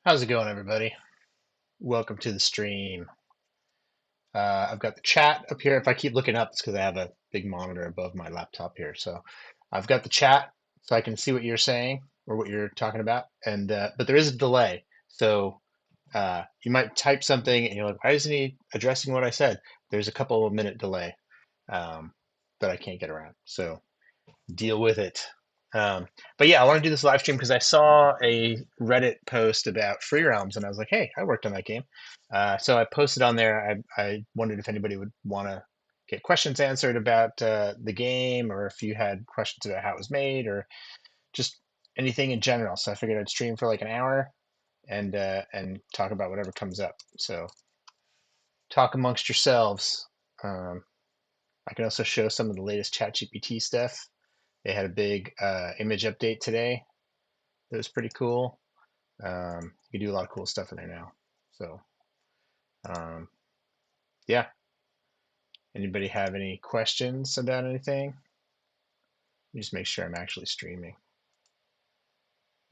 How's it going, everybody? Welcome to the stream. I've got the chat up here. If I keep looking up, it's because I have a big monitor above my laptop here. So I've got the chat so I can see what you're saying or what you're talking about. And but there is a delay. So you might type something and you're like, why isn't he addressing what I said? There's a couple of minute delay um, that I can't get around. So deal with it. Um, but yeah, I want to do this live stream because I saw a Reddit post about Free Realms, and I was like, "Hey, I worked on that game." So I posted on there. I wondered if anybody would want to get questions answered about the game, or if you had questions about how it was made, or just anything in general. So I figured I'd stream for like an hour and talk about whatever comes up. So talk amongst yourselves. Um, I can also show some of the latest ChatGPT stuff. They had a big image update today. That was pretty cool. You can do a lot of cool stuff in there now. So, um, yeah. Anybody have any questions about anything? Let me just make sure I'm actually streaming.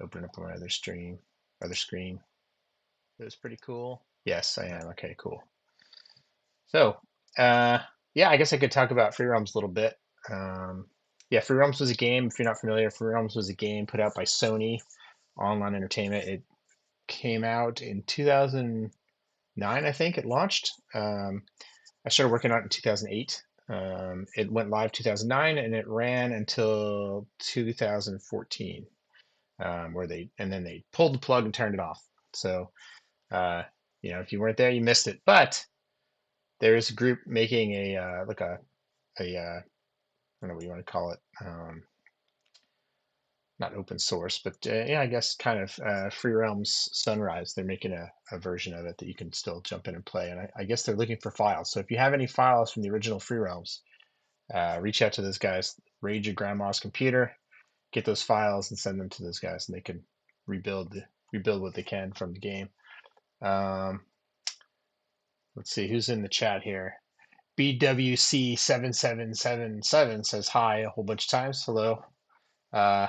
Open up my other screen. That was pretty cool. Yes, I am. Okay, cool. So, uh, yeah, I guess I could talk about Free Realms a little bit. Um, yeah, Free Realms was a game. If you're not familiar, Free Realms was a game put out by Sony Online Entertainment. It came out in 2009, I think it launched. I started working on it in 2008. It went live 2009 and it ran until 2014, where they pulled the plug and turned it off. So, uh, if you weren't there, you missed it. But there is a group making a I don't know what you want to call it. Not open source, but yeah, I guess kind of Free Realms Sunrise. They're making a version of it that you can still jump in and play. And I guess they're looking for files. So if you have any files from the original Free Realms, reach out to those guys, raid your grandma's computer, get those files, and send them to those guys, and they can rebuild what they can from the game. Um, let's see who's in the chat here. BWC7777 says hi a whole bunch of times. Hello. Uh,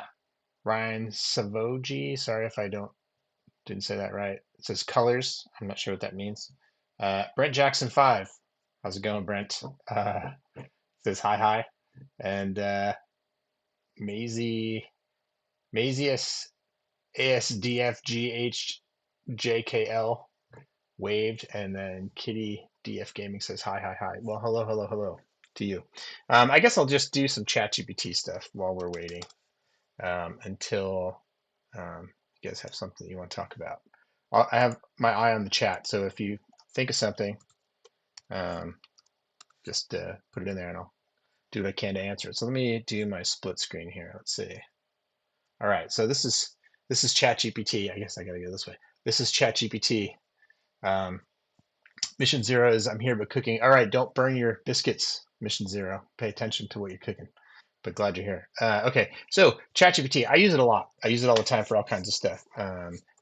Ryan Savoji, sorry if I didn't say that right. It says colors. I'm not sure what that means. Brent Jackson 5. How's it going, Brent? Says hi. And Maisie Mazius ASDFGHJKL waved, and then Kitty DF Gaming says hi. Well, hello to you. I guess I'll just do some ChatGPT stuff while we're waiting until you guys have something you want to talk about. I have my eye on the chat, so if you think of something, um, just put it in there and I'll do what I can to answer it. So let me do my split screen here. Let's see. All right, so this is ChatGPT. I guess I gotta go this way. This is ChatGPT. Um, Mission Zero is I'm here but cooking. All right, don't burn your biscuits. Mission Zero. Pay attention to what you're cooking. But glad you're here. Okay, so ChatGPT, I use it a lot. I use it all the time for all kinds of stuff.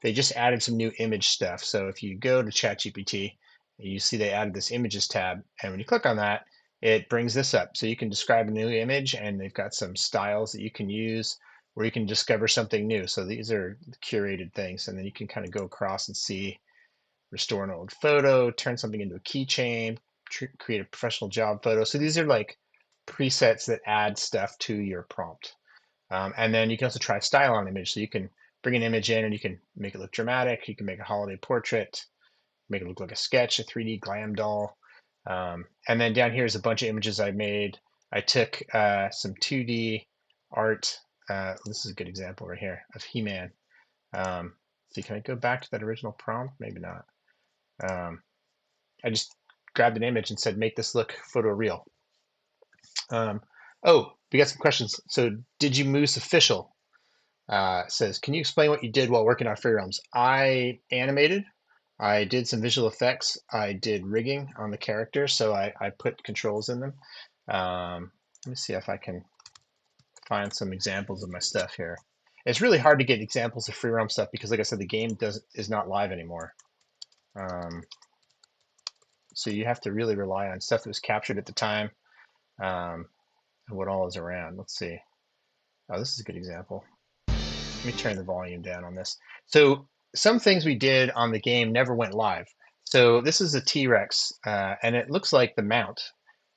They just added some new image stuff. So if you go to ChatGPT, you see they added this images tab, and when you click on that, it brings this up. So you can describe a new image, and they've got some styles that you can use where you can discover something new. So these are curated things, and then you can kind of go across and see, restore an old photo, turn something into a keychain, create a professional job photo. So these are like presets that add stuff to your prompt. And then you can also try style on image. So you can bring an image in and you can make it look dramatic. You can make a holiday portrait, make it look like a sketch, a 3D glam doll. And then down here is a bunch of images I made. I took some 2D art. This is a good example right here of He-Man. See, can I go back to that original prompt? Maybe not. I just grabbed an image and said, make this look photoreal. Oh, we got some questions. So, did you moose official? Says, can you explain what you did while working on Free Realms? I animated. I did some visual effects. I did rigging on the characters, so I put controls in them. Let me see if I can find some examples of my stuff here. It's really hard to get examples of Free Realm stuff because, like I said, the game is not live anymore. So you have to really rely on stuff that was captured at the time and what all is around. Let's see. Oh, this is a good example. Let me turn the volume down on this. So some things we did on the game never went live. So this is a T-Rex, and it looks like the mount.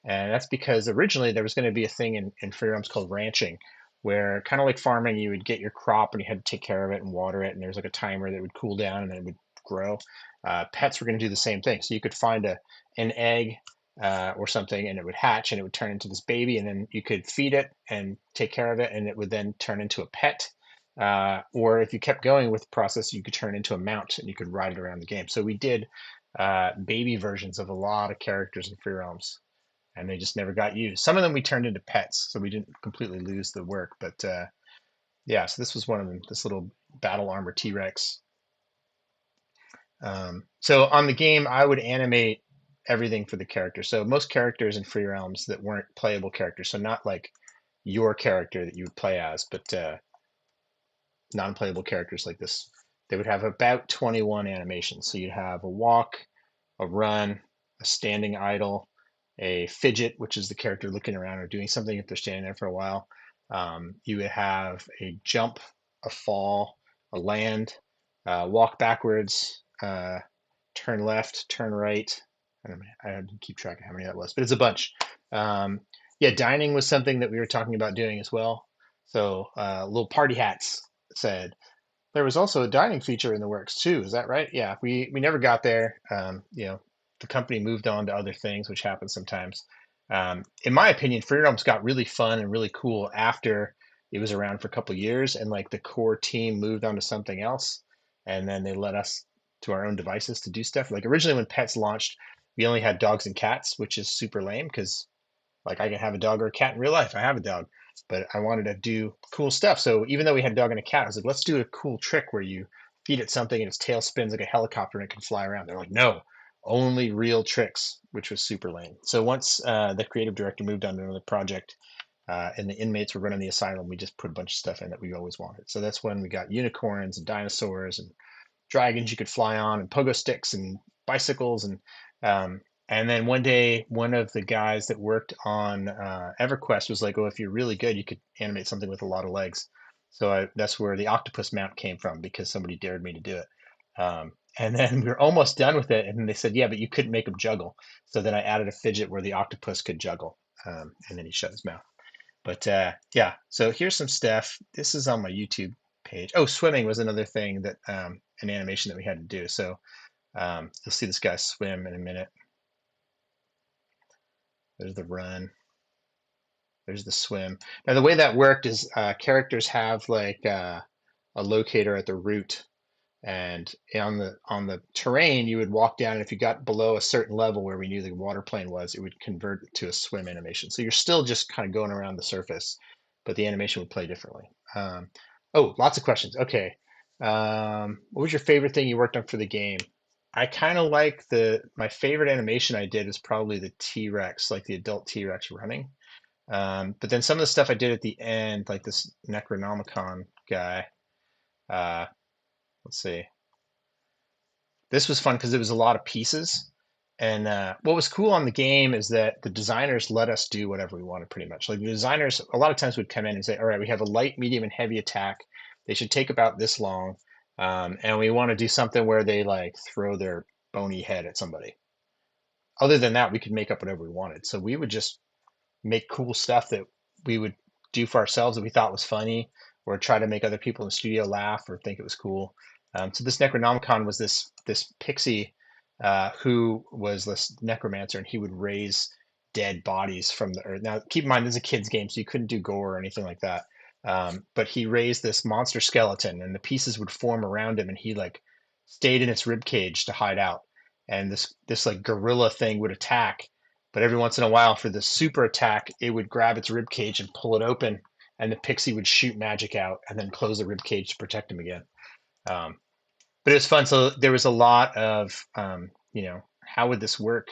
And that's because originally there was going to be a thing in free roams called ranching, where kind of like farming, you would get your crop and you had to take care of it and water it, and there's like a timer that would cool down and then it would grow. Pets were going to do the same thing. So you could find an egg or something, and it would hatch and it would turn into this baby, and then you could feed it and take care of it, and it would then turn into a pet. Or if you kept going with the process, you could turn into a mount and you could ride it around the game. So we did baby versions of a lot of characters in free realms, and they just never got used. Some of them we turned into pets, so we didn't completely lose the work. But yeah, so this was one of them, this little battle armor T-Rex. So on the game, I would animate everything for the character. So most characters in free realms that weren't playable characters, so not like your character that you would play as, but non-playable characters like this, they would have about 21 animations. So you'd have a walk, a run, a standing idle, a fidget, which is the character looking around or doing something if they're standing there for a while. You would have a jump, a fall, a land, walk backwards, turn left, turn right. I didn't keep track of how many that was, but it's a bunch. Um, yeah, dining was something that we were talking about doing as well. So little party hats said, there was also a dining feature in the works too. Is that right? Yeah, we never got there. The company moved on to other things, which happens sometimes. In my opinion, Freedoms got really fun and really cool after it was around for a couple of years, and like the core team moved on to something else, and then they let us to our own devices to do stuff. Like originally when Pets launched, we only had dogs and cats, which is super lame because like I can have a dog or a cat in real life. I have a dog, but I wanted to do cool stuff. So even though we had a dog and a cat, I was like, let's do a cool trick where you feed it something and its tail spins like a helicopter and it can fly around. They're like, no, only real tricks, which was super lame. So once the creative director moved on to another project and the inmates were running the asylum, we just put a bunch of stuff in that we always wanted. So that's when we got unicorns and dinosaurs and dragons you could fly on and pogo sticks and bicycles um, and then one day one of the guys that worked on EverQuest was like, oh, if you're really good you could animate something with a lot of legs. So that's where the octopus mount came from, because somebody dared me to do it. And then we were almost done with it, and then they said, yeah, but you couldn't make him juggle. So then I added a fidget where the octopus could juggle, and then he shut his mouth. But yeah, so here's some stuff. This is on my YouTube page. Oh, swimming was another thing that an animation that we had to do. So you'll see this guy swim in a minute. There's the run. There's the swim. Now the way that worked is characters have like a locator at the root, and on the terrain you would walk down, and if you got below a certain level where we knew the water plane was, it would convert to a swim animation. So you're still just kind of going around the surface, but the animation would play differently. Oh, lots of questions. Okay. What was your favorite thing you worked on for the game? I kind of like my favorite animation I did is probably the T-Rex, like the adult T-Rex running. But then some of the stuff I did at the end, like this Necronomicon guy, uh, let's see. This was fun because it was a lot of pieces. And what was cool on the game is that the designers let us do whatever we wanted pretty much. Like the designers, a lot of times would come in and say, all right, we have a light, medium, and heavy attack. They should take about this long. And we want to do something where they like throw their bony head at somebody. Other than that, we could make up whatever we wanted. So we would just make cool stuff that we would do for ourselves that we thought was funny, or try to make other people in the studio laugh or think it was cool. So this Necronomicon was this pixie who was this necromancer, and he would raise dead bodies from the earth. Now, keep in mind, this is a kid's game, so you couldn't do gore or anything like that. But he raised this monster skeleton, and the pieces would form around him, and he like stayed in its rib cage to hide out. And this like gorilla thing would attack, but every once in a while, for the super attack, it would grab its rib cage and pull it open, and the pixie would shoot magic out and then close the rib cage to protect him again. Um, but it was fun. So there was a lot of, how would this work?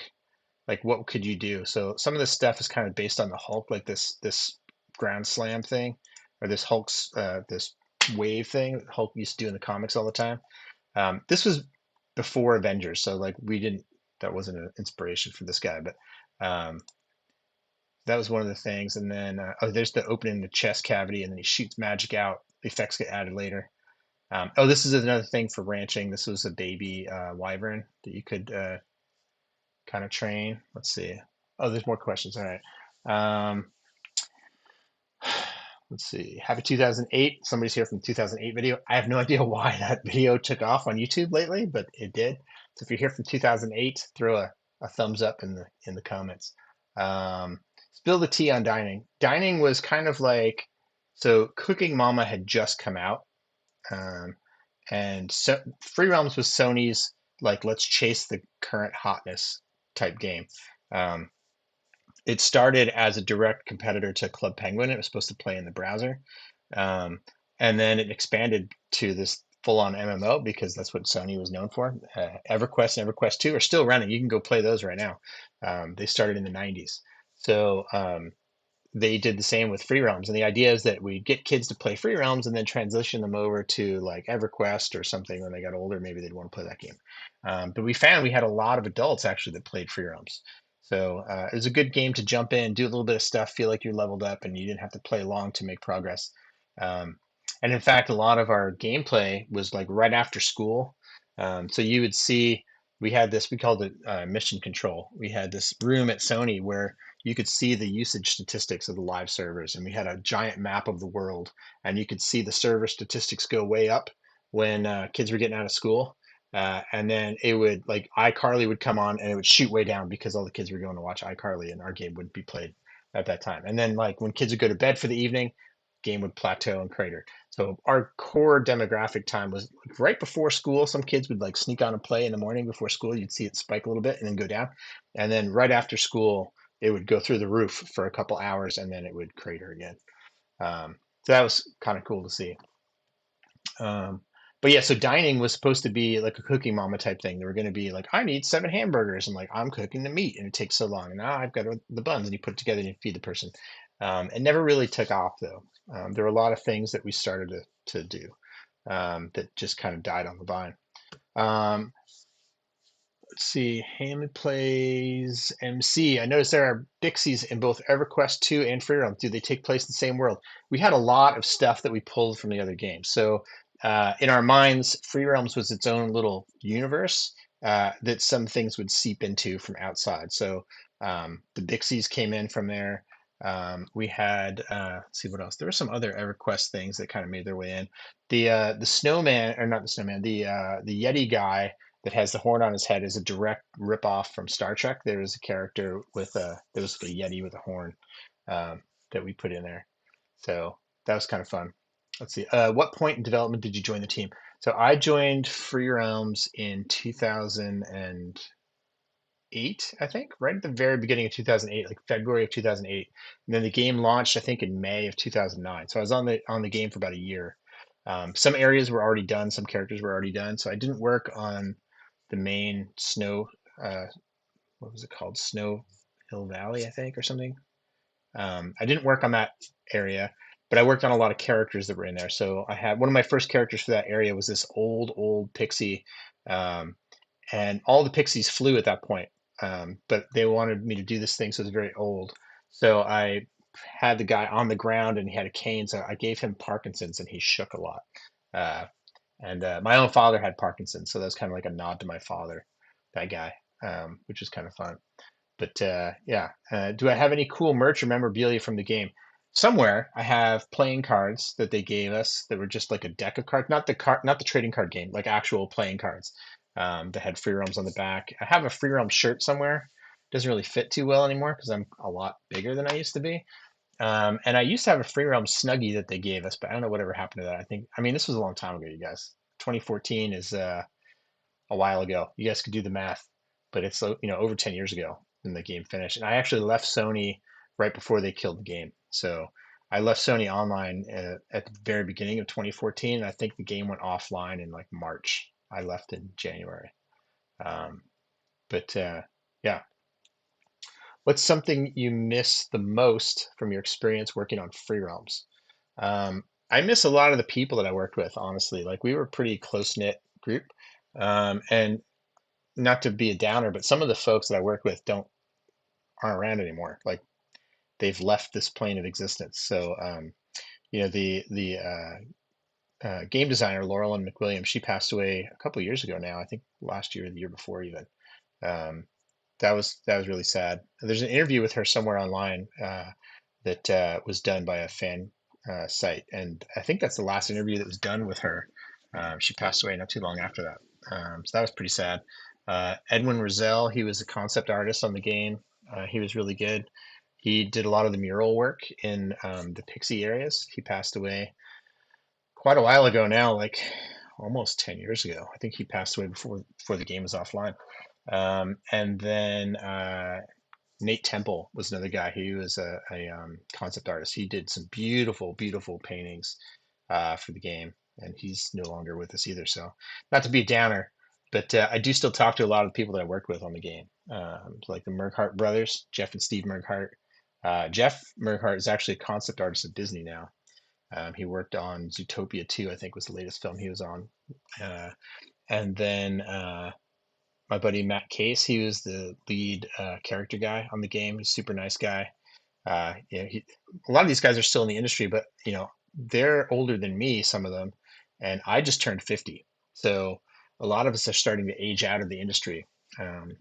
Like, what could you do? So some of this stuff is kind of based on the Hulk, like this ground slam thing, or this Hulk's this wave thing that Hulk used to do in the comics all the time. This was before Avengers, so like we didn't. That wasn't an inspiration for this guy, but um, that was one of the things. And then, oh, there's the opening the chest cavity, and then he shoots magic out. The effects get added later. Oh, this is another thing for ranching. This was a baby wyvern that you could kind of train. Let's see. Oh, there's more questions. All right. Um, let's see. Happy 2008. Somebody's here from the 2008 video. I have no idea why that video took off on YouTube lately, but it did. So if you're here from 2008, throw a thumbs up in the comments. Spill the tea on dining. Dining was kind of like, so Cooking Mama had just come out. Um, and so Free Realms was Sony's like let's chase the current hotness type game. Um, it started as a direct competitor to Club Penguin. It was supposed to play in the browser, um, and then it expanded to this full-on MMO because that's what Sony was known for. EverQuest and EverQuest 2 are still running. You can go play those right now. They started in the 90s. So they did the same with Free Realms. And the idea is that we get kids to play Free Realms and then transition them over to like EverQuest or something when they got older. Maybe they'd want to play that game. But we found we had a lot of adults actually that played Free Realms. So it was a good game to jump in, do a little bit of stuff, feel like you're leveled up, and you didn't have to play long to make progress. Um, and in fact, a lot of our gameplay was like right after school. So you would see we had this, we called it mission control. We had this room at Sony where you could see the usage statistics of the live servers, and we had a giant map of the world, and you could see the server statistics go way up when kids were getting out of school. And then it would like iCarly would come on and it would shoot way down because all the kids were going to watch iCarly and our game wouldn't be played at that time. And then like when kids would go to bed for the evening, game would plateau and crater. So our core demographic time was like right before school. Some kids would like sneak on and play in the morning before school. You'd see it spike a little bit and then go down. And then right after school, it would go through the roof for a couple hours and then it would crater again. So that was kind of cool to see. Um, but yeah, so dining was supposed to be like a Cooking Mama type thing. They were going to be like, I need 7 hamburgers, and like I'm cooking the meat, and it takes so long. And now I've got the buns, and you put it together and you feed the person. It never really took off though. There were a lot of things that we started to do that just kind of died on the vine. Um, let's see. Hammond plays MC. I noticed there are Bixies in both EverQuest 2 and Freeroam. Do they take place in the same world? We had a lot of stuff that we pulled from the other games. So in our minds, Free Realms was its own little universe that some things would seep into from outside. So the Bixies came in from there. We had let's see what else. There were some other EverQuest things that kind of made their way in. The snowman, or not the snowman, the Yeti guy that has the horn on his head is a direct ripoff from Star Trek. There was a character with there was a Yeti with a horn that we put in there. So that was kind of fun. Let's see. What point in development did you join the team? So I joined Free Realms in 2008, I think, right at the very beginning of 2008, like February of 2008. And then the game launched, I think, in May of 2009. So I was on the game for about a year. Some areas were already done, some characters were already done. So I didn't work on the main snow, uh, what was it called? Snow Hill Valley, I think, or something. I didn't work on that area, but I worked on a lot of characters that were in there. So I had one of my first characters for that area was this old pixie, um, and all the pixies flew at that point. But they wanted me to do this thing, so it was very old. So I had the guy on the ground and he had a cane, so I gave him Parkinson's and he shook a lot. Uh, and my own father had Parkinson's, so that was kind of like a nod to my father, that guy, which was kind of fun. But yeah, do I have any cool merch or memorabilia from the game? Somewhere I have playing cards that they gave us that were just like a deck of cards, not the trading card game, like actual playing cards that had free roams on the back. I have a free roam shirt somewhere. Doesn't really fit too well anymore because I'm a lot bigger than I used to be. And I used to have a free roam snuggie that they gave us, but I don't know whatever happened to that. I mean, this was a long time ago, you guys. 2014 is a while ago. You guys could do the math, but it's over 10 years ago when the game finished. And I actually left Sony right before they killed the game. So I left Sony online at the very beginning of 2014. And I think the game went offline in like March. I left in January. Um, but yeah, what's something you miss the most from your experience working on Free Realms? I miss a lot of the people that I worked with, honestly. Like we were a pretty close knit group. And not to be a downer, but some of the folks that I work with aren't around anymore. Like they've left this plane of existence. So the game designer, Laurel and McWilliams. She passed away a couple of years ago now. I think last year or the year before even. Um, that was really sad. There's an interview with her somewhere online that was done by a fan site, and I think that's the last interview that was done with her. She passed away not too long after that, so that was pretty sad. Edwin Rosell, he was a concept artist on the game. He was really good. He did a lot of the mural work in the Pixie areas. He passed away quite a while ago now, like almost 10 years ago. I think he passed away before the game was offline. And then Nate Temple was another guy. He was a concept artist. He did some beautiful, beautiful paintings for the game, and he's no longer with us either. So, not to be a downer, but I do still talk to a lot of the people that I worked with on the game, like the Merghart brothers, Jeff and Steve Merghart. Jeff Merghart is actually a concept artist at Disney now. He worked on Zootopia 2, I think was the latest film he was on. And then my buddy Matt Case, he was the lead character guy on the game. He's a super nice guy. A lot of these guys are still in the industry, but they're older than me, some of them, and I just turned 50. So a lot of us are starting to age out of the industry. Um,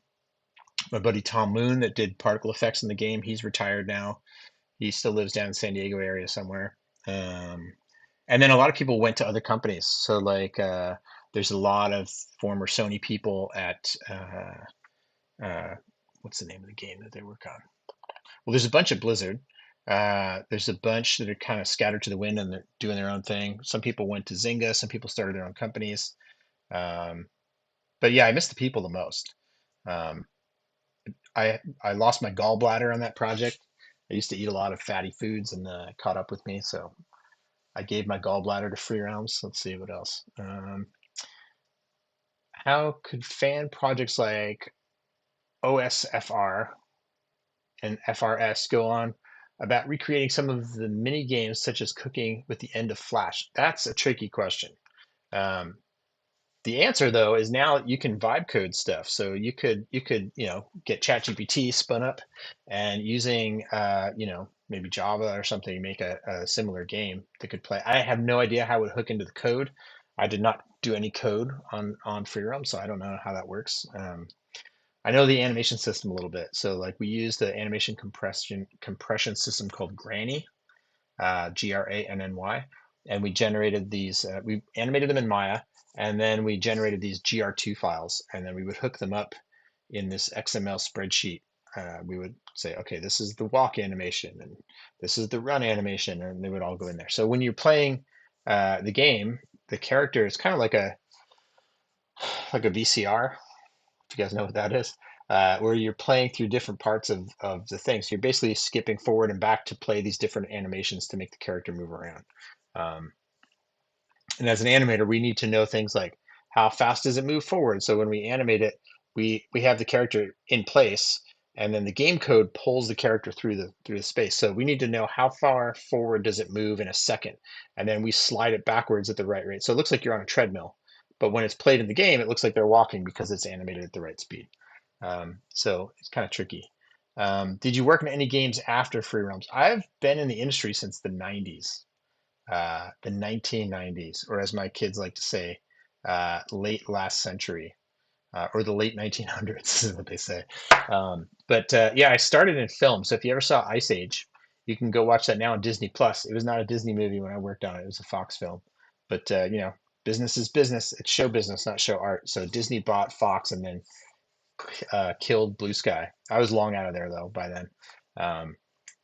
my buddy Tom Moon that did particle effects in the game, he's retired now. He still lives down in the San Diego area somewhere. Um, and then a lot of people went to other companies. So like there's a lot of former Sony people at what's the name of the game that they work on? Well, there's a bunch at Blizzard. There's a bunch that are kind of scattered to the wind and they're doing their own thing. Some people went to Zynga. Some people started their own companies. Um, but yeah, I miss the people the most. Um, I lost my gallbladder on that project. I used to eat a lot of fatty foods and it caught up with me. So I gave my gallbladder to Free Realms. Let's see what else. How could fan projects like OSFR and FRS go on about recreating some of the mini games, such as cooking with the end of Flash? That's a tricky question. Um, the answer, though, is now you can vibe code stuff. So you could get ChatGPT spun up, and using maybe Java or something, make a similar game that could play. I have no idea how it would hook into the code. I did not do any code on Freerealm, so I don't know how that works. I know the animation system a little bit. So like we use the animation compression system called Granny, Granny, and we generated these. We animated them in Maya, and then we generated these GR2 files, and then we would hook them up in this XML spreadsheet. We would say, okay, this is the walk animation, and this is the run animation, and they would all go in there. So when you're playing the game, the character is kind of like a VCR, if you guys know what that is, where you're playing through different parts of the thing. So you're basically skipping forward and back to play these different animations to make the character move around. Um, and as an animator, we need to know things like how fast does it move forward. So when we animate it, we have the character in place, and then the game code pulls the character through the space. So we need to know how far forward does it move in a second, and then we slide it backwards at the right rate. So it looks like you're on a treadmill, but when it's played in the game, it looks like they're walking because it's animated at the right speed. So it's kind of tricky. Did you work in any games after Free Realms? I've been in the industry since the 1990s, or as my kids like to say, late last century, or the late 1900s is what they say. But yeah, I started in film. So if you ever saw Ice Age, you can go watch that now on Disney Plus. It was not a Disney movie when I worked on it. It was a Fox film. But business is business. It's show business, not show art. So Disney bought Fox and then killed Blue Sky. I was long out of there though by then. Um,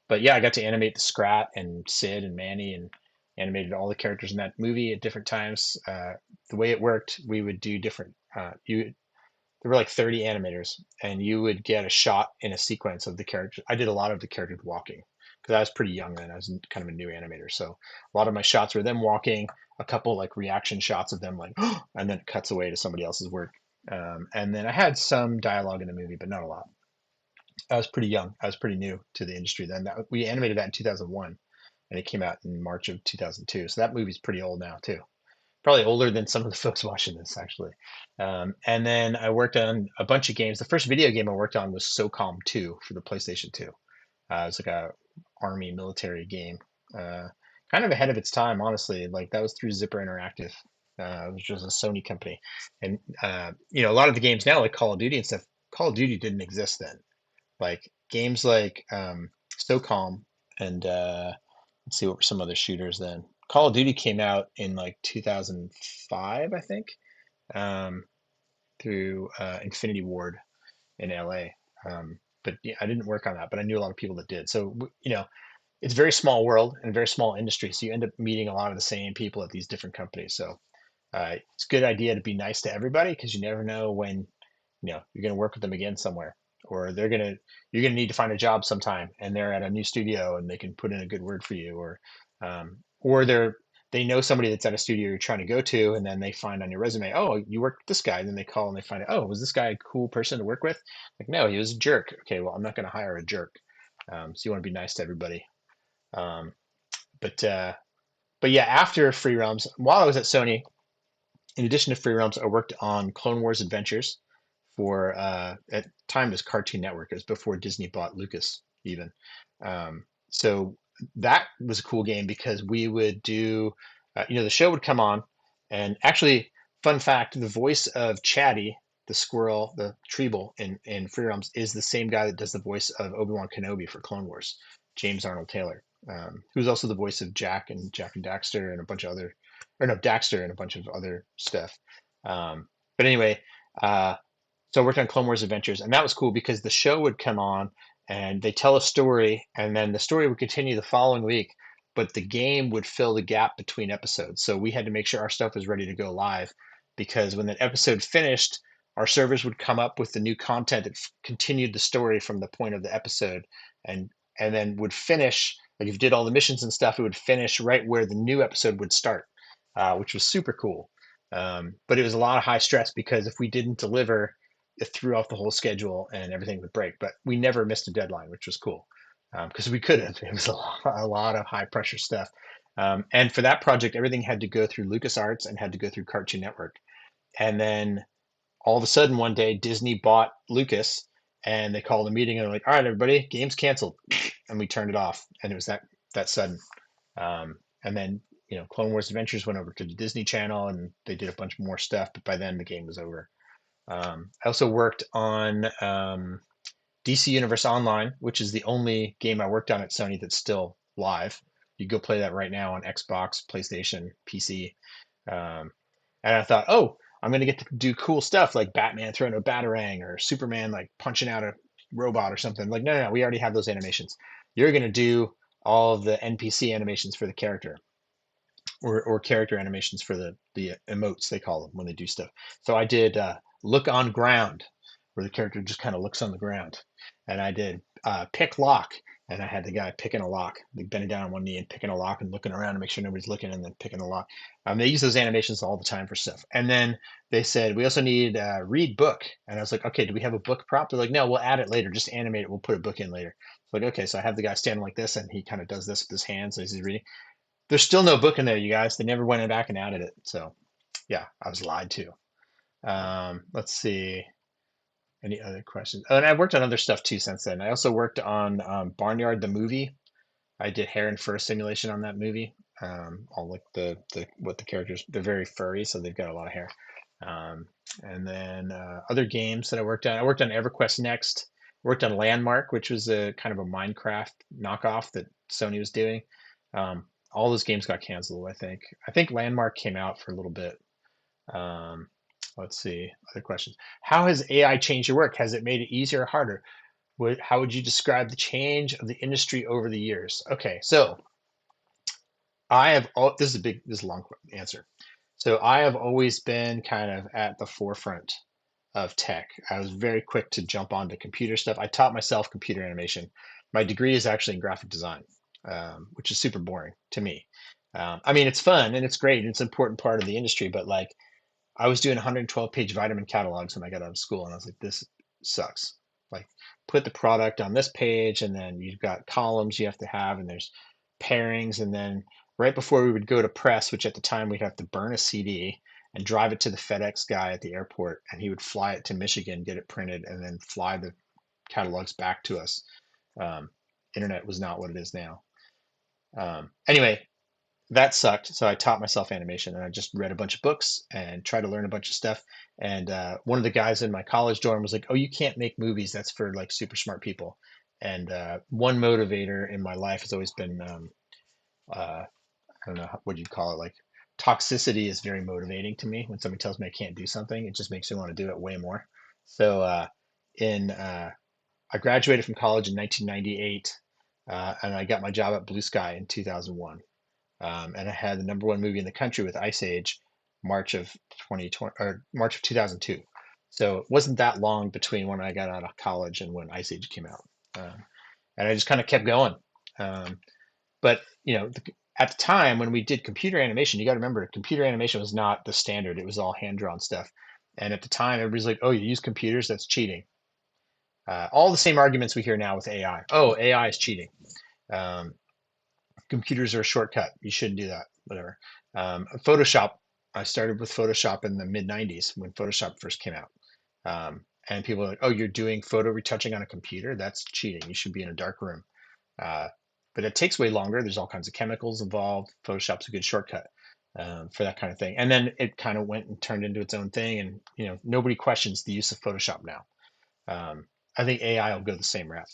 but yeah, I got to animate the Scrat and Sid and Manny and animated all the characters in that movie at different times. The way it worked, we would do different. There were like 30 animators, and you would get a shot in a sequence of the character. I did a lot of the characters walking because I was pretty young then. I was kind of a new animator, so a lot of my shots were them walking. A couple like reaction shots of them like, and then it cuts away to somebody else's work. And then I had some dialogue in the movie, but not a lot. I was pretty young. I was pretty new to the industry then. We animated that in 2001, and it came out in March of 2002. So that movie's pretty old now too. Probably older than some of the folks watching this actually. And then I worked on a bunch of games. The first video game I worked on was SOCOM 2 for the PlayStation 2. It was like a army military game. kind of ahead of its time, honestly. Like that was through Zipper Interactive, which was a Sony company. And a lot of the games now, like Call of Duty and stuff, Call of Duty didn't exist then. Like games like SOCOM and let's see what were some other shooters then. Call of Duty came out in like 2005, I think, um, through Infinity Ward in LA. But yeah, I didn't work on that, but I knew a lot of people that did. So it's a very small world and a very small industry. So you end up meeting a lot of the same people at these different companies. So it's a good idea to be nice to everybody because you never know when you're going to work with them again somewhere, or you're going to need to find a job sometime, and they're at a new studio and they can put in a good word for you, or they know somebody that's at a studio you're trying to go to, and then they find on your resume, oh, you work with this guy, and then they call and they find out, oh, was this guy a cool person to work with? Like, no, he was a jerk. Okay, well, I'm not going to hire a jerk. So you want to be nice to everybody. Um, but yeah, after Free Realms, while I was at Sony, in addition to Free Realms, I worked on Clone Wars Adventures for at the time it was Cartoon Network. It was before Disney bought Lucas even. So that was a cool game because we would do, the show would come on, and actually, fun fact: the voice of Chatty, the squirrel, the Treble in Free Realms, is the same guy that does the voice of Obi-Wan Kenobi for Clone Wars, James Arnold Taylor, who's also the voice of Jack and Daxter and a bunch of other, or no, Daxter and a bunch of other stuff. But anyway, uh, so I worked on Clone Wars Adventures, and that was cool because the show would come on and they tell a story, and then the story would continue the following week, but the game would fill the gap between episodes. So we had to make sure our stuff was ready to go live because when that episode finished, our servers would come up with the new content that continued the story from the point of the episode, and and then would finish. Like if you did all the missions and stuff, it would finish right where the new episode would start, which was super cool. But it was a lot of high stress because if we didn't deliver, it threw off the whole schedule and everything would break. But we never missed a deadline, which was cool because we couldn't. It was a lot of high pressure stuff. And for that project, everything had to go through LucasArts and had to go through Cartoon Network. And then all of a sudden, one day, Disney bought Lucas, and they called a meeting and they're like, "All right, everybody, game's canceled," and we turned it off. And it was that sudden. And then Clone Wars Adventures went over to the Disney Channel, and they did a bunch more stuff. But by then, the game was over. I also worked on DC Universe Online, which is the only game I worked on at Sony that's still live. You go play that right now on Xbox, PlayStation, PC. Um, and I thought, oh, I'm going to get to do cool stuff like Batman throwing a batarang or Superman like punching out a robot or something. Like, no, we already have those animations. You're going to do all of the NPC animations for the character, or character animations for the emotes they call them when they do stuff. So I did look on ground, where the character just kind of looks on the ground, and I did pick lock, and I had the guy picking a lock, like bending down on one knee and picking a lock and looking around to make sure nobody's looking, and then picking the lock. They use those animations all the time for stuff. And then they said we also need read book, and I was like, okay, do we have a book prop? They're like, no, we'll add it later. Just animate it. We'll put a book in later. So like, okay, so I have the guy standing like this, and he kind of does this with his hands as he's reading. There's still no book in there, you guys. They never went back and added it. So yeah, I was lied to. Let's see. Any other questions? Oh, and I worked on other stuff too since then. I also worked on Barnyard the movie. I did hair and fur simulation on that movie. All like the what the characters, they're very furry, so they've got a lot of hair. Um, and then other games that I worked on. I worked on EverQuest Next. Worked on Landmark, which was a kind of a Minecraft knockoff that Sony was doing. All those games got canceled, I think. I think Landmark came out for a little bit. Um, let's see. Other questions. How has AI changed your work? Has it made it easier or harder? How would you describe the change of the industry over the years? Okay, so this is a long answer. So I have always been kind of at the forefront of tech. I was very quick to jump onto computer stuff. I taught myself computer animation. My degree is actually in graphic design, which is super boring to me. I mean, it's fun and it's great and it's an important part of the industry, but like I was doing 112-page vitamin catalogs when I got out of school, and I was like, this sucks. Like, put the product on this page, and then you've got columns you have to have, and there's pairings, and then right before we would go to press, which at the time we'd have to burn a CD and drive it to the FedEx guy at the airport, and he would fly it to Michigan, get it printed, and then fly the catalogs back to us. Um, Internet was not what it is now. Anyway, that sucked. So I taught myself animation, and I just read a bunch of books and tried to learn a bunch of stuff. And one of the guys in my college dorm was like, "Oh, you can't make movies. That's for like super smart people." And one motivator in my life has always been, I don't know, what do you call it? Like toxicity is very motivating to me. When somebody tells me I can't do something, it just makes me want to do it way more. So in I graduated from college in 1998, and I got my job at Blue Sky in 2001. And I had the number one movie in the country with Ice Age, March of 2020 or March of 2002. So it wasn't that long between when I got out of college and when Ice Age came out. And I just kind of kept going. Um, but at the time when we did computer animation, you got to remember computer animation was not the standard. It was all hand drawn stuff. And at the time, everybody's like, "Oh, you use computers? That's cheating." All the same arguments we hear now with AI. Oh, AI is cheating. Um, Computers are a shortcut. You shouldn't do that. Whatever. Photoshop. I started with Photoshop in the mid '90s when Photoshop first came out. And people are like, "Oh, you're doing photo retouching on a computer? That's cheating. You should be in a dark room." Uh, but it takes way longer. There's all kinds of chemicals involved. Photoshop's a good shortcut for that kind of thing. And then it kind of went and turned into its own thing. And nobody questions the use of Photoshop now. I think AI will go the same route.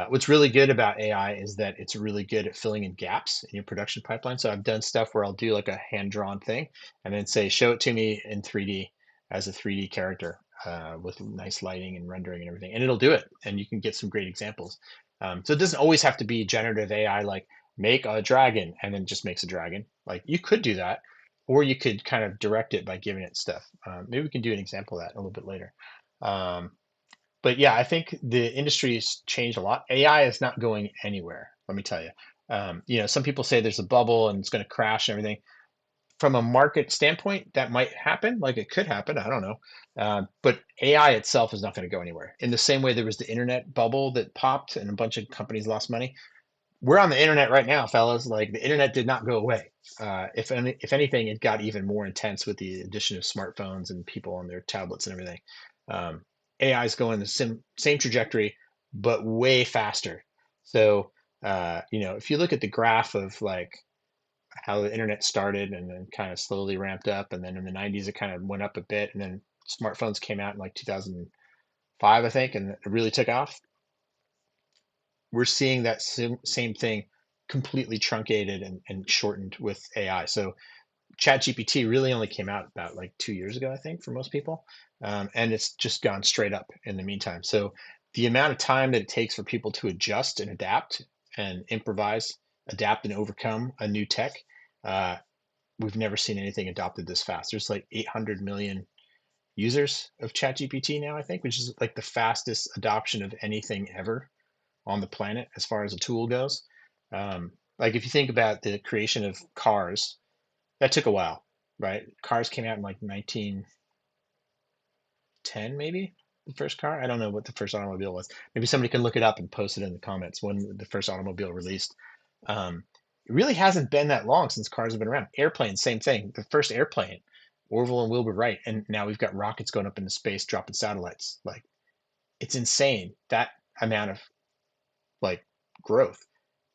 What's really good about AI is that it's really good at filling in gaps in your production pipeline. So I've done stuff where I'll do like a hand-drawn thing and then say, show it to me in 3D as a 3D character with nice lighting and rendering and everything, and it'll do it. And you can get some great examples. So it doesn't always have to be generative AI, like make a dragon and then just makes a dragon. Like you could do that, or you could kind of direct it by giving it stuff. Maybe we can do an example of that a little bit later. Um, but yeah, I think the industry's changed a lot. AI is not going anywhere. Let me tell you. Some people say there's a bubble and it's going to crash and everything. From a market standpoint, that might happen. Like it could happen. I don't know. But AI itself is not going to go anywhere. In the same way there was the internet bubble that popped and a bunch of companies lost money. We're on the internet right now, fellas. Like the internet did not go away. If anything, it got even more intense with the addition of smartphones and people on their tablets and everything. AI is going the same trajectory, but way faster. So, if you look at the graph of like how the internet started and then kind of slowly ramped up, and then in the 90s it kind of went up a bit, and then smartphones came out in like 2005, I think, and it really took off. We're seeing that same thing completely truncated and shortened with AI. So ChatGPT really only came out about like 2 years ago, I think, for most people, and it's just gone straight up in the meantime. So the amount of time that it takes for people to adjust and adapt and improvise, adapt and overcome a new tech, uh, we've never seen anything adopted this fast. There's like 800 million users of ChatGPT now, I think, which is like the fastest adoption of anything ever on the planet as far as a tool goes. Like if you think about the creation of cars, that took a while, right? Cars came out in like 1910, maybe the first car. I don't know what the first automobile was. Maybe somebody can look it up and post it in the comments when the first automobile released. It really hasn't been that long since cars have been around. Airplanes, same thing. The first airplane, Orville and Wilbur Wright, and now we've got rockets going up into space, dropping satellites. Like it's insane that amount of like growth,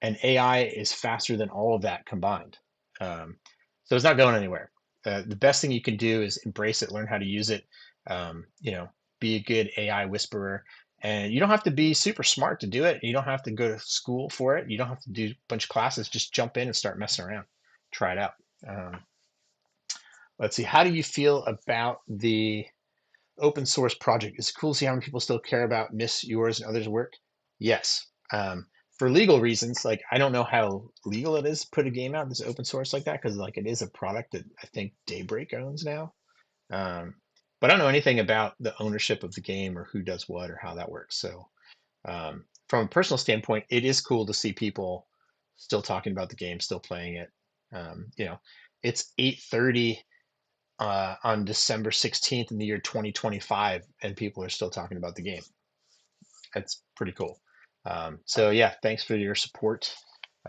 and AI is faster than all of that combined. So it's not going anywhere. The best thing you can do is embrace it, learn how to use it. Um, you know, be a good AI whisperer, and you don't have to be super smart to do it. You don't have to go to school for it. You don't have to do a bunch of classes. Just jump in and start messing around. Try it out. Um, let's see. How do you feel about the open source project? It's cool to see how many people still care about miss yours and others' work. Yes. For legal reasons, like I don't know how legal it is to put a game out that's open source like that, because like it is a product that I think Daybreak owns now. Um, but I don't know anything about the ownership of the game or who does what or how that works. So from a personal standpoint, it is cool to see people still talking about the game, still playing it. You know, it's 8:30 on December 16th in the year 2025, and people are still talking about the game. That's pretty cool. So yeah, thanks for your support.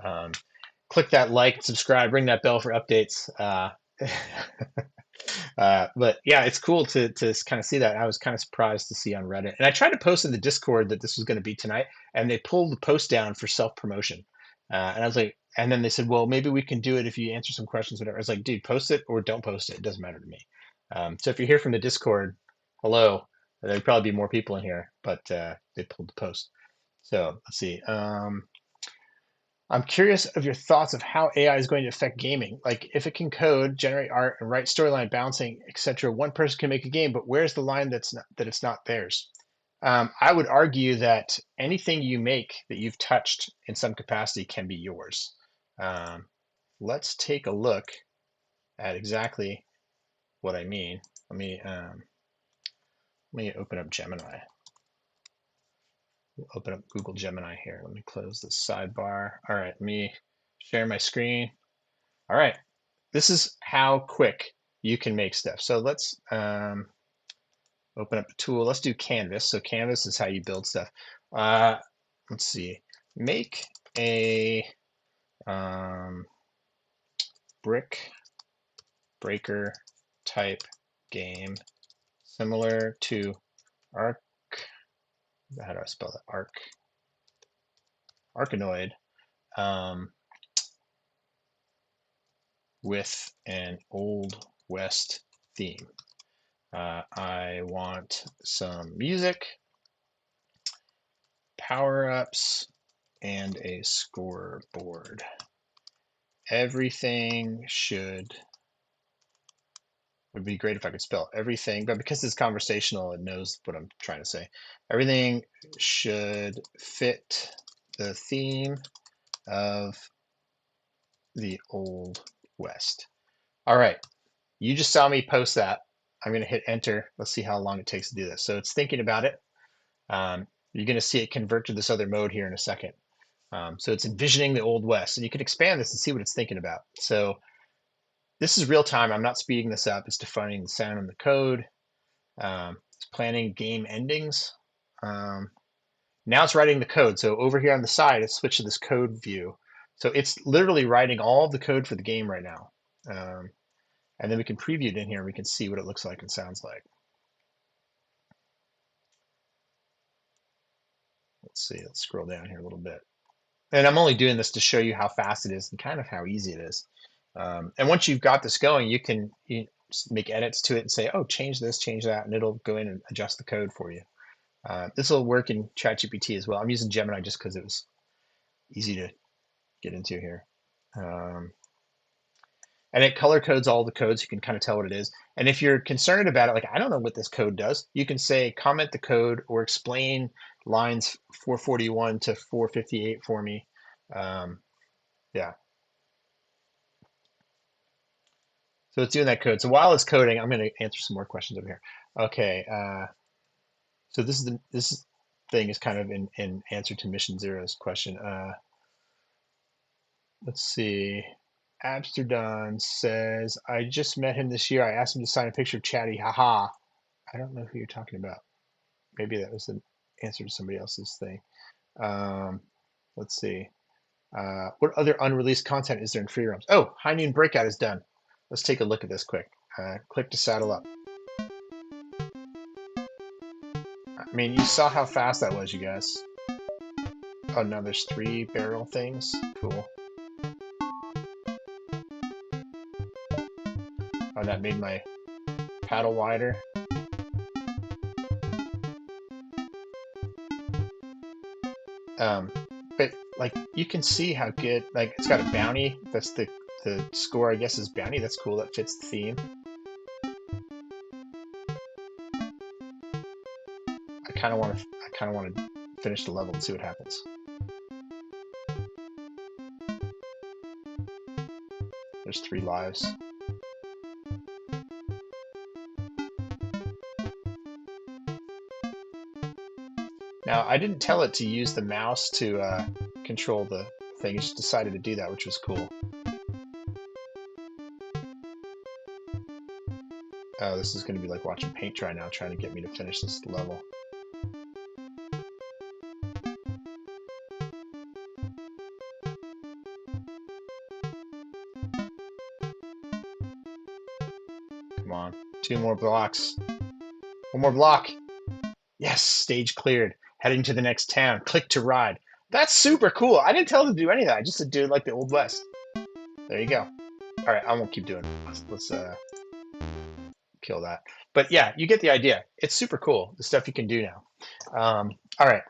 Um, Click that like, subscribe, ring that bell for updates. But yeah, it's cool to kind of see that. I was kind of surprised to see on Reddit, and I tried to post in the Discord that this was going to be tonight, and they pulled the post down for self promotion. And I was like, And then they said, well, maybe we can do it if you answer some questions, whatever. I was like, dude, post it or don't post it. It doesn't matter to me. So if you're here from the Discord, hello. There'd probably be more people in here, but they pulled the post. So let's see. I'm curious of your thoughts of how AI is going to affect gaming. Like if it can code, generate art, and write storyline, balancing, etc. One person can make a game, but where's the line that it's not theirs? I would argue that anything you make that you've touched in some capacity can be yours. Um, let's take a look at exactly what I mean. Let me open up Gemini. We'll open up Google Gemini here. Let me close the sidebar. All right, let me share my screen. All right, this is how quick you can make stuff. So let's open up a tool. Let's do Canvas. So Canvas is how you build stuff. Let's see. Make a brick breaker type game similar to Arc. How do I spell that? Arkanoid with an Old West theme. I want some music, power-ups, and a scoreboard. Everything would be great if I could spell everything, but because it's conversational, it knows what I'm trying to say. Everything should fit the theme of the Old West. All right, you just saw me post that. I'm going to hit enter. Let's see how long it takes to do this. So it's thinking about it. You're going to see it convert to this other mode here in a second. So it's envisioning the Old West, and you can expand this and see what it's thinking about. So this is real time. I'm not speeding this up. It's defining the sound and the code. It's planning game endings. Now it's writing the code. So over here on the side, it's switched to this code view. So it's literally writing all of the code for the game right now. And then we can preview it in here. And we can see what it looks like and sounds like. Let's see. Let's scroll down here a little bit. And I'm only doing this to show you how fast it is and kind of how easy it is. And once you've got this going, you can make edits to it and say, oh, change this, change that, and it'll go in and adjust the code for you. This will work in ChatGPT as well. I'm using Gemini just because it was easy to get into here. And it color codes all the codes. You can kind of tell what it is. And if you're concerned about it, like, I don't know what this code does, you can say, comment the code or explain lines 441 to 458 for me. Yeah. So it's doing that code. So while it's coding, I'm going to answer some more questions over here. Okay. So this thing is kind of in answer to Mission Zero's question. Let's see. Amsterdam says, I just met him this year. I asked him to sign a picture of Chatty. Haha. I don't know who you're talking about. Maybe that was an answer to somebody else's thing. Let's see. What other unreleased content is there in free roams? Oh, High Noon Breakout is done. Let's take a look at this quick. Click to saddle up. I mean, you saw how fast that was, you guys. Oh, now there's 3 barrel things. Cool. Oh, that made my paddle wider. But like, you can see how good, like, it's got a bounty. That's the score, I guess, is bounty. That's cool. That fits the theme. I kind of want to finish the level and see what happens. There's 3 lives. Now, I didn't tell it to use the mouse to control the thing. It just decided to do that, which was cool. Oh, this is going to be like watching paint dry now, trying to get me to finish this level. Come on. 2 more blocks. 1 more block. Yes, stage cleared. Heading to the next town. Click to ride. That's super cool. I didn't tell him to do any of that. I just said do it like the Old West. There you go. All right, I won't keep doing it. Let's kill that. But yeah, you get the idea. It's super cool, the stuff you can do now. All right.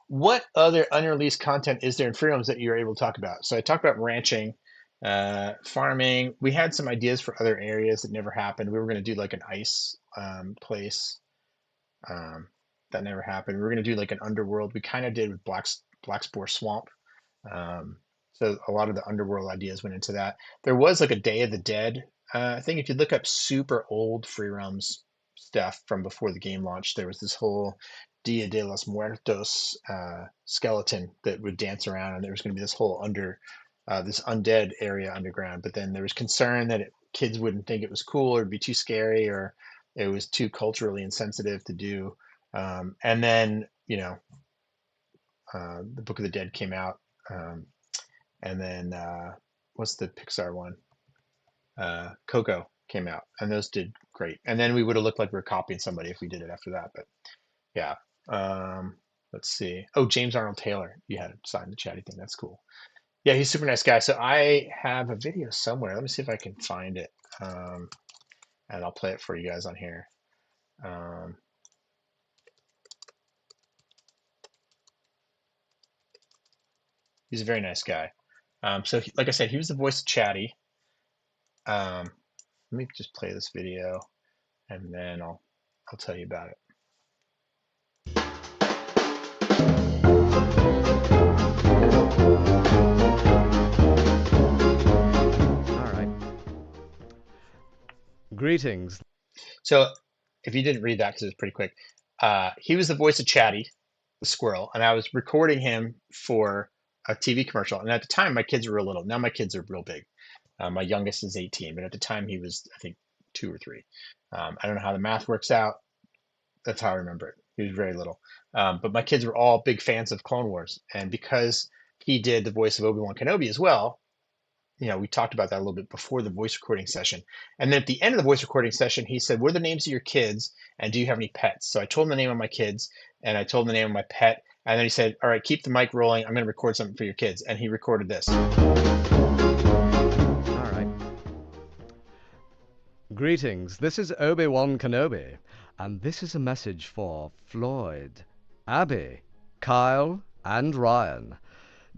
What other unreleased content is there in Freedoms that you're able to talk about? So I talked about ranching, farming. We had some ideas for other areas that never happened. We were going to do like an ice place. Um, that never happened. We were going to do like an underworld. We kind of did with Blackspore Swamp. Um, so a lot of the underworld ideas went into that. There was like a Day of the Dead. I think if you look up super old Free Roams stuff from before the game launched, there was this whole Dia de los Muertos skeleton that would dance around, and there was going to be this whole this undead area underground. But then there was concern that kids wouldn't think it was cool, or it'd be too scary, or it was too culturally insensitive to do. And then the Book of the Dead came out. Um, and then what's the Pixar one? Coco came out, and those did great. And then we would have looked like we were copying somebody if we did it after that. But yeah, let's see. Oh, James Arnold Taylor, you had signed the chatty thing. That's cool. Yeah, he's a super nice guy. So I have a video somewhere. Let me see if I can find it, and I'll play it for you guys on here. Um, he's a very nice guy. Like I said, he was the voice of Chatty. Let me just play this video, and then I'll tell you about it. All right. Greetings. So if you didn't read that, because it was pretty quick, he was the voice of Chatty, the squirrel, and I was recording him for a TV commercial. And at the time, my kids were real little. Now my kids are real big. My youngest is 18, but at the time he was, I think, 2 or 3. I don't know how the math works out. That's how I remember it. He was very little. But my kids were all big fans of Clone Wars. And because he did the voice of Obi-Wan Kenobi as well, we talked about that a little bit before the voice recording session. And then at the end of the voice recording session, he said, what are the names of your kids? And do you have any pets? So I told him the name of my kids, and I told him the name of my pet. And then he said, all right, keep the mic rolling. I'm going to record something for your kids. And he recorded this. All right. Greetings. This is Obi-Wan Kenobi, and this is a message for Floyd, Abby, Kyle, and Ryan.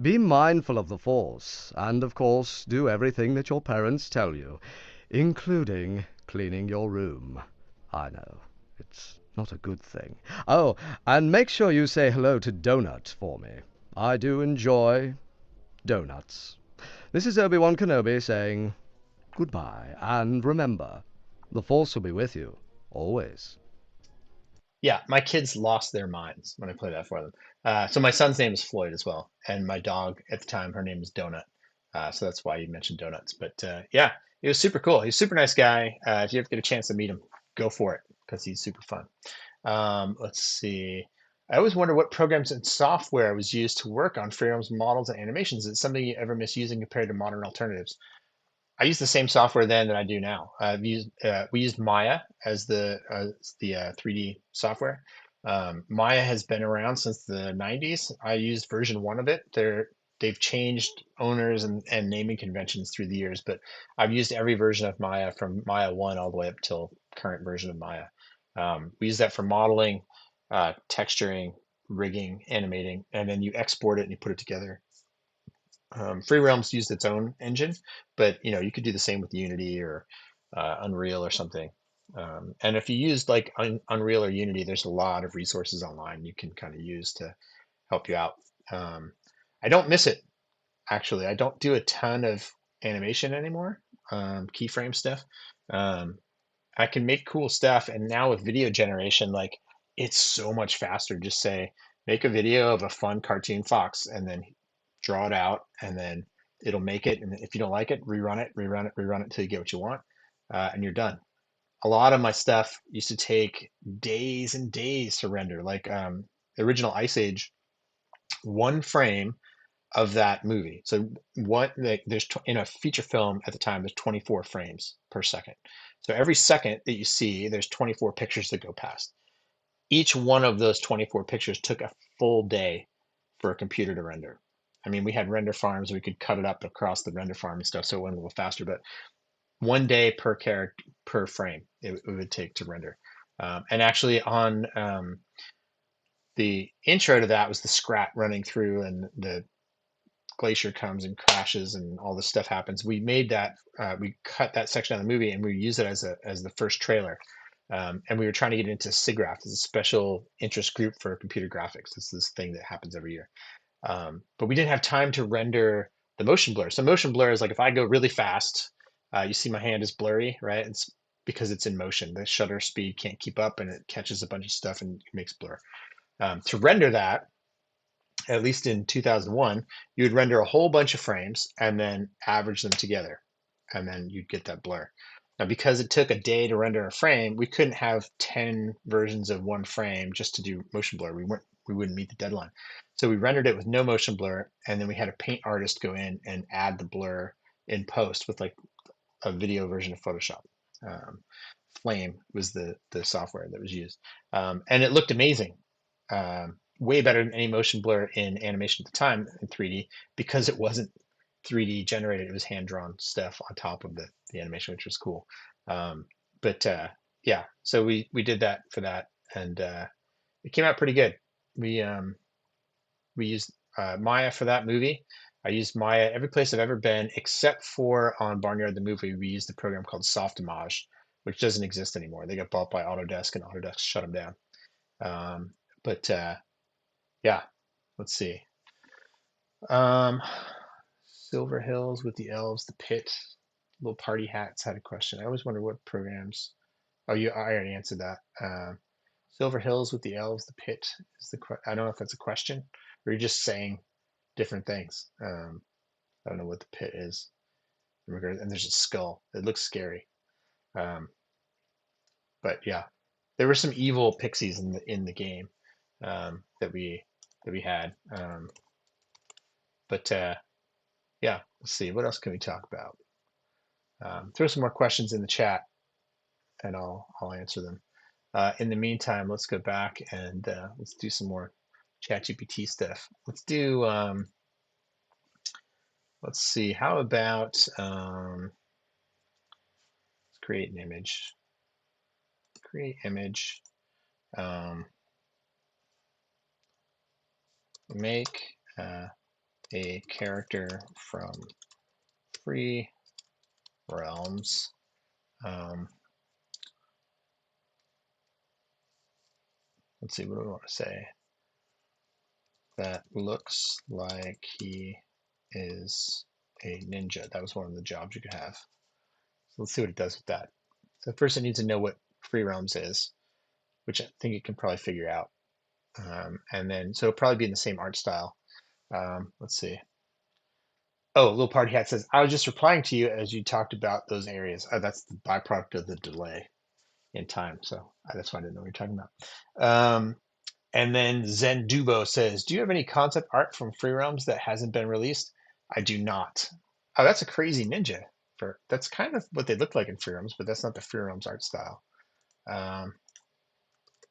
Be mindful of the Force, and of course, do everything that your parents tell you, including cleaning your room. I know, it's not a good thing. Oh, and make sure you say hello to Donut for me. I do enjoy donuts. This is Obi-Wan Kenobi saying goodbye, and remember, the Force will be with you, always. Yeah, my kids lost their minds when I played that for them. So my son's name is Floyd as well, and my dog at the time, her name is Donut. So that's why you mentioned donuts. But yeah, it was super cool. He's a super nice guy. If you ever get a chance to meet him, go for it because he's super fun. Let's see. I always wonder what programs and software was used to work on Freedom's models and animations. Is it something you ever miss using compared to modern alternatives? I use the same software then that I do now. We used Maya as the 3D software. Maya has been around since the 90s. I used version 1 of it. They've changed owners and naming conventions through the years, but I've used every version of Maya from Maya 1 all the way up till current version of Maya. We use that for modeling, texturing, rigging, animating, and then you export it and you put it together. Free Realms used its own engine, but you could do the same with Unity or Unreal or something. And if you used like Unreal or Unity, there's a lot of resources online you can kind of use to help you out. I don't miss it, actually. I don't do a ton of animation anymore, keyframe stuff. Um, I can make cool stuff, and now with video generation, like it's so much faster. Just say, make a video of a fun cartoon fox, and then draw it out, and then it'll make it. And if you don't like it, rerun it, rerun it, rerun it until you get what you want, and you're done. A lot of my stuff used to take days and days to render. Like the original Ice Age, one frame of that movie. So in a feature film at the time, there's 24 frames per second. So every second that you see, there's 24 pictures that go past. Each one of those 24 pictures took a full day for a computer to render. I mean, we had render farms. We could cut it up across the render farm and stuff, so it went a little faster. But 1 day per character per frame it would take to render. And actually, on the intro to that was the scrat running through, and the glacier comes and crashes, and all this stuff happens. We made that. We cut that section out of the movie, and we used it as the first trailer. And we were trying to get into SIGGRAPH, it's a special interest group for computer graphics. It's this thing that happens every year. But we didn't have time to render the motion blur. So motion blur is like if I go really fast, you see my hand is blurry, right? It's because it's in motion. The shutter speed can't keep up, and it catches a bunch of stuff and makes blur. To render that, at least in 2001, you would render a whole bunch of frames and then average them together, and then you'd get that blur. Now, because it took a day to render a frame, we couldn't have 10 versions of one frame just to do motion blur. We wouldn't meet the deadline. So we rendered it with no motion blur, and then we had a paint artist go in and add the blur in post with like a video version of Photoshop. Flame was the software that was used, and it looked amazing. Way better than any motion blur in animation at the time in 3D, because it wasn't 3D generated. It was hand drawn stuff on top of the animation, which was cool. Um, but yeah, so we did that for that, and it came out pretty good. We um, we used Maya for that movie. I used Maya every place I've ever been, except for on Barnyard the movie. We used a program called Softimage, which doesn't exist anymore. They got bought by Autodesk, and Autodesk shut them down. But yeah, let's see. Um, Silver Hills with the Elves, the Pit, Little Party Hats had a question. I always wonder what programs. Oh, I already answered that. Silver Hills with the Elves, the Pit is I don't know if that's a question, or you're just saying different things. I don't know what the pit is. And there's a skull. It looks scary. Um, but yeah, there were some evil pixies in the game, that we had. But yeah, let's see. What else can we talk about? Throw some more questions in the chat, and I'll answer them. In the meantime, let's go back and let's do some more ChatGPT stuff. Let's see. How about let's create an image. Create image. Um, make a character from free realms. Um, let's see. What do we want to say? That looks like he is a ninja. That was one of the jobs you could have. So let's see what it does with that. So first it needs to know what free realms is, which I think it can probably figure out. And then, so it'll probably be in the same art style. Let's see. Oh, Little Party Hat says, I was just replying to you as you talked about those areas. Oh, that's the byproduct of the delay in time. So that's why I didn't know what you're talking about. And then Zen Dubo says, do you have any concept art from Free Realms that hasn't been released? I do not. Oh, that's a crazy ninja. That's kind of what they look like in Free Realms, but that's not the Free Realms art style.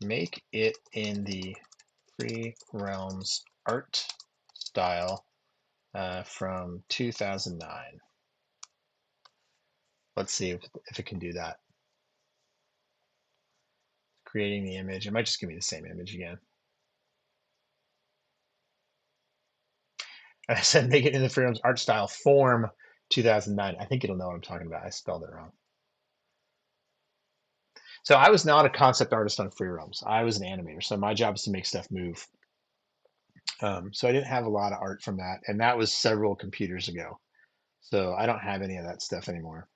Make it in the Free Realms art style from 2009. Let's see if it can do that. Creating the image. It might just give me the same image again. I said make it in the Free Realms art style form 2009. I think it'll know what I'm talking about. I spelled it wrong. So I was not a concept artist on Free Realms. I was an animator. So my job is to make stuff move. So I didn't have a lot of art from that. And that was several computers ago. So I don't have any of that stuff anymore.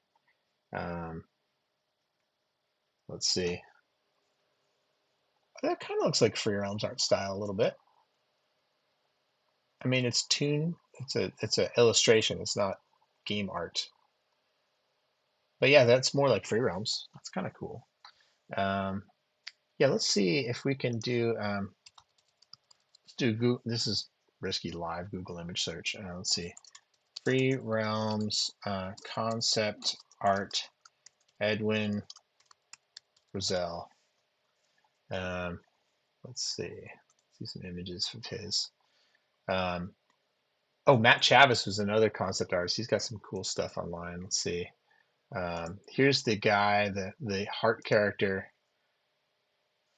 Let's see. That kind of looks like Free Realms art style a little bit. I mean, it's toon. It's a illustration. It's not game art. But yeah, that's more like Free Realms. That's kind of cool. Yeah, let's see if we can do. Let's do Google. This is risky live Google image search. Let's see. Free Realms concept art. Edwin Roselle. Let's see. See some images of his. Um, oh, Matt Chavis was another concept artist. He's got some cool stuff online. Let's see. Here's the guy, the heart character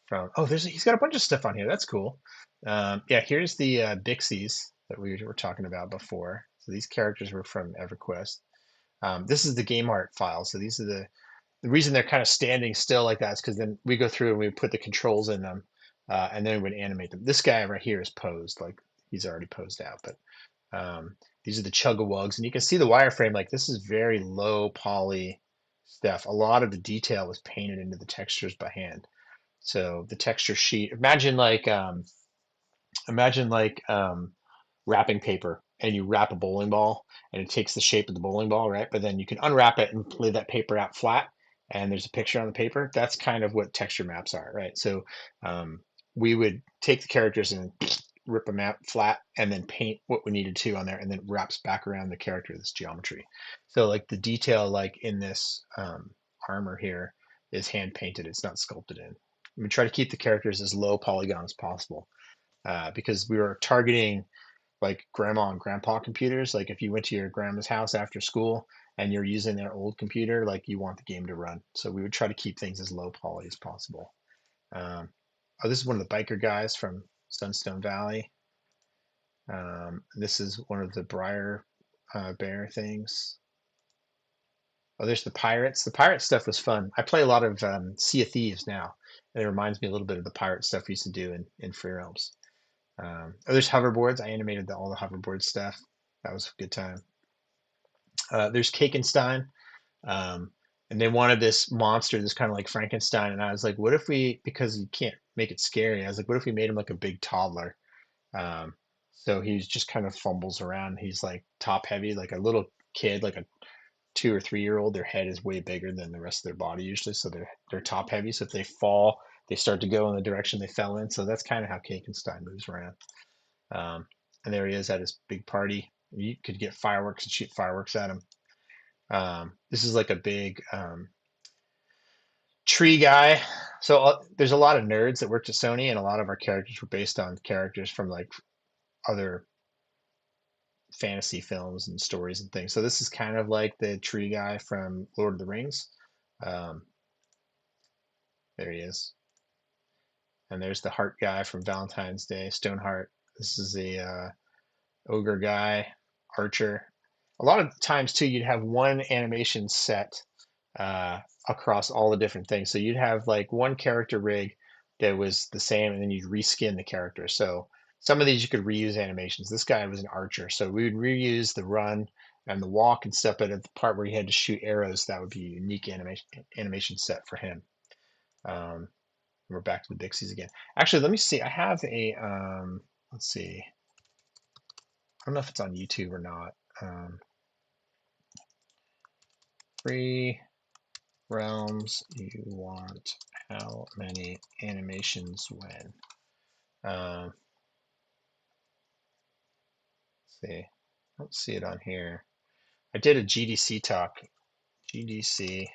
from. Oh, he's got a bunch of stuff on here. That's cool. Yeah, here's the Bixies that we were talking about before. So these characters were from EverQuest. This is the game art file. So these are the reason they're kind of standing still like that is because then we go through and we put the controls in them, and then we would animate them. This guy right here is posed, like he's already posed out, but these are the chug-a-wugs, and you can see the wireframe. Like this is very low poly stuff. A lot of the detail was painted into the textures by hand. So the texture sheet. Imagine like wrapping paper, and you wrap a bowling ball, and it takes the shape of the bowling ball, right? But then you can unwrap it and lay that paper out flat, and there's a picture on the paper. That's kind of what texture maps are, right? So um, we would take the characters and rip them out flat, and then paint what we needed to on there, and then it wraps back around the character, this geometry. So like the detail, like in this armor here, is hand painted. It's not sculpted in. We try to keep the characters as low polygon as possible, because we were targeting like grandma and grandpa computers. Like if you went to your grandma's house after school and you're using their old computer, like you want the game to run. So we would try to keep things as low poly as possible. Um, oh, this is one of the biker guys from Sunstone Valley. This is one of the Briar Bear things. Oh, there's the pirates. The pirate stuff was fun. I play a lot of Sea of Thieves now, and it reminds me a little bit of the pirate stuff we used to do in Free Realms. Oh, there's hoverboards. I animated all the hoverboard stuff. That was a good time. There's Kakenstein, um, and they wanted this monster, this kind of like Frankenstein. And I was like, what if we, because you can't make it scary, I was like, what if we made him like a big toddler? Um, so he's just kind of fumbles around. He's like top heavy, like a little kid, like a 2 or 3 year old. Their head is way bigger than the rest of their body usually, so they're top heavy. So if they fall, they start to go in the direction they fell in. So that's kind of how Kakenstein moves around. Um, and there he is at his big party. You could get fireworks and shoot fireworks at him. This is like a big tree guy. So there's a lot of nerds that worked at Sony, and a lot of our characters were based on characters from like other fantasy films and stories and things. So this is kind of like the tree guy from Lord of the Rings. Um, there he is. And there's the heart guy from Valentine's Day, Stoneheart. This is the ogre guy, archer. A lot of times too, you'd have one animation set uh, across all the different things. So you'd have like one character rig that was the same, and then you'd reskin the character. So some of these you could reuse animations. This guy was an archer, so we would reuse the run and the walk and stuff. But at the part where he had to shoot arrows, that would be a unique animation set for him. Um, we're back to the Dixies again. Actually, let me see. I have a let's see. I don't know if it's on YouTube or not. Free realms, you want how many animations when? Um, let's see. I don't see it on here. I did a GDC talk. GDC,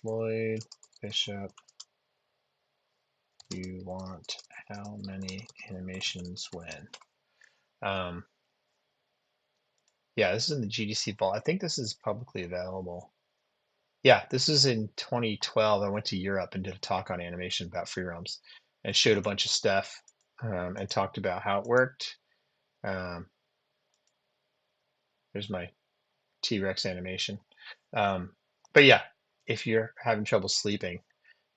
Floyd Bishop, you want how many animations when? Um, yeah, this is in the GDC vault. I think this is publicly available. Yeah, this is in 2012. I went to Europe and did a talk on animation about free roams and showed a bunch of stuff, and talked about how it worked. Um, there's my T-Rex animation. Um, but yeah, if you're having trouble sleeping,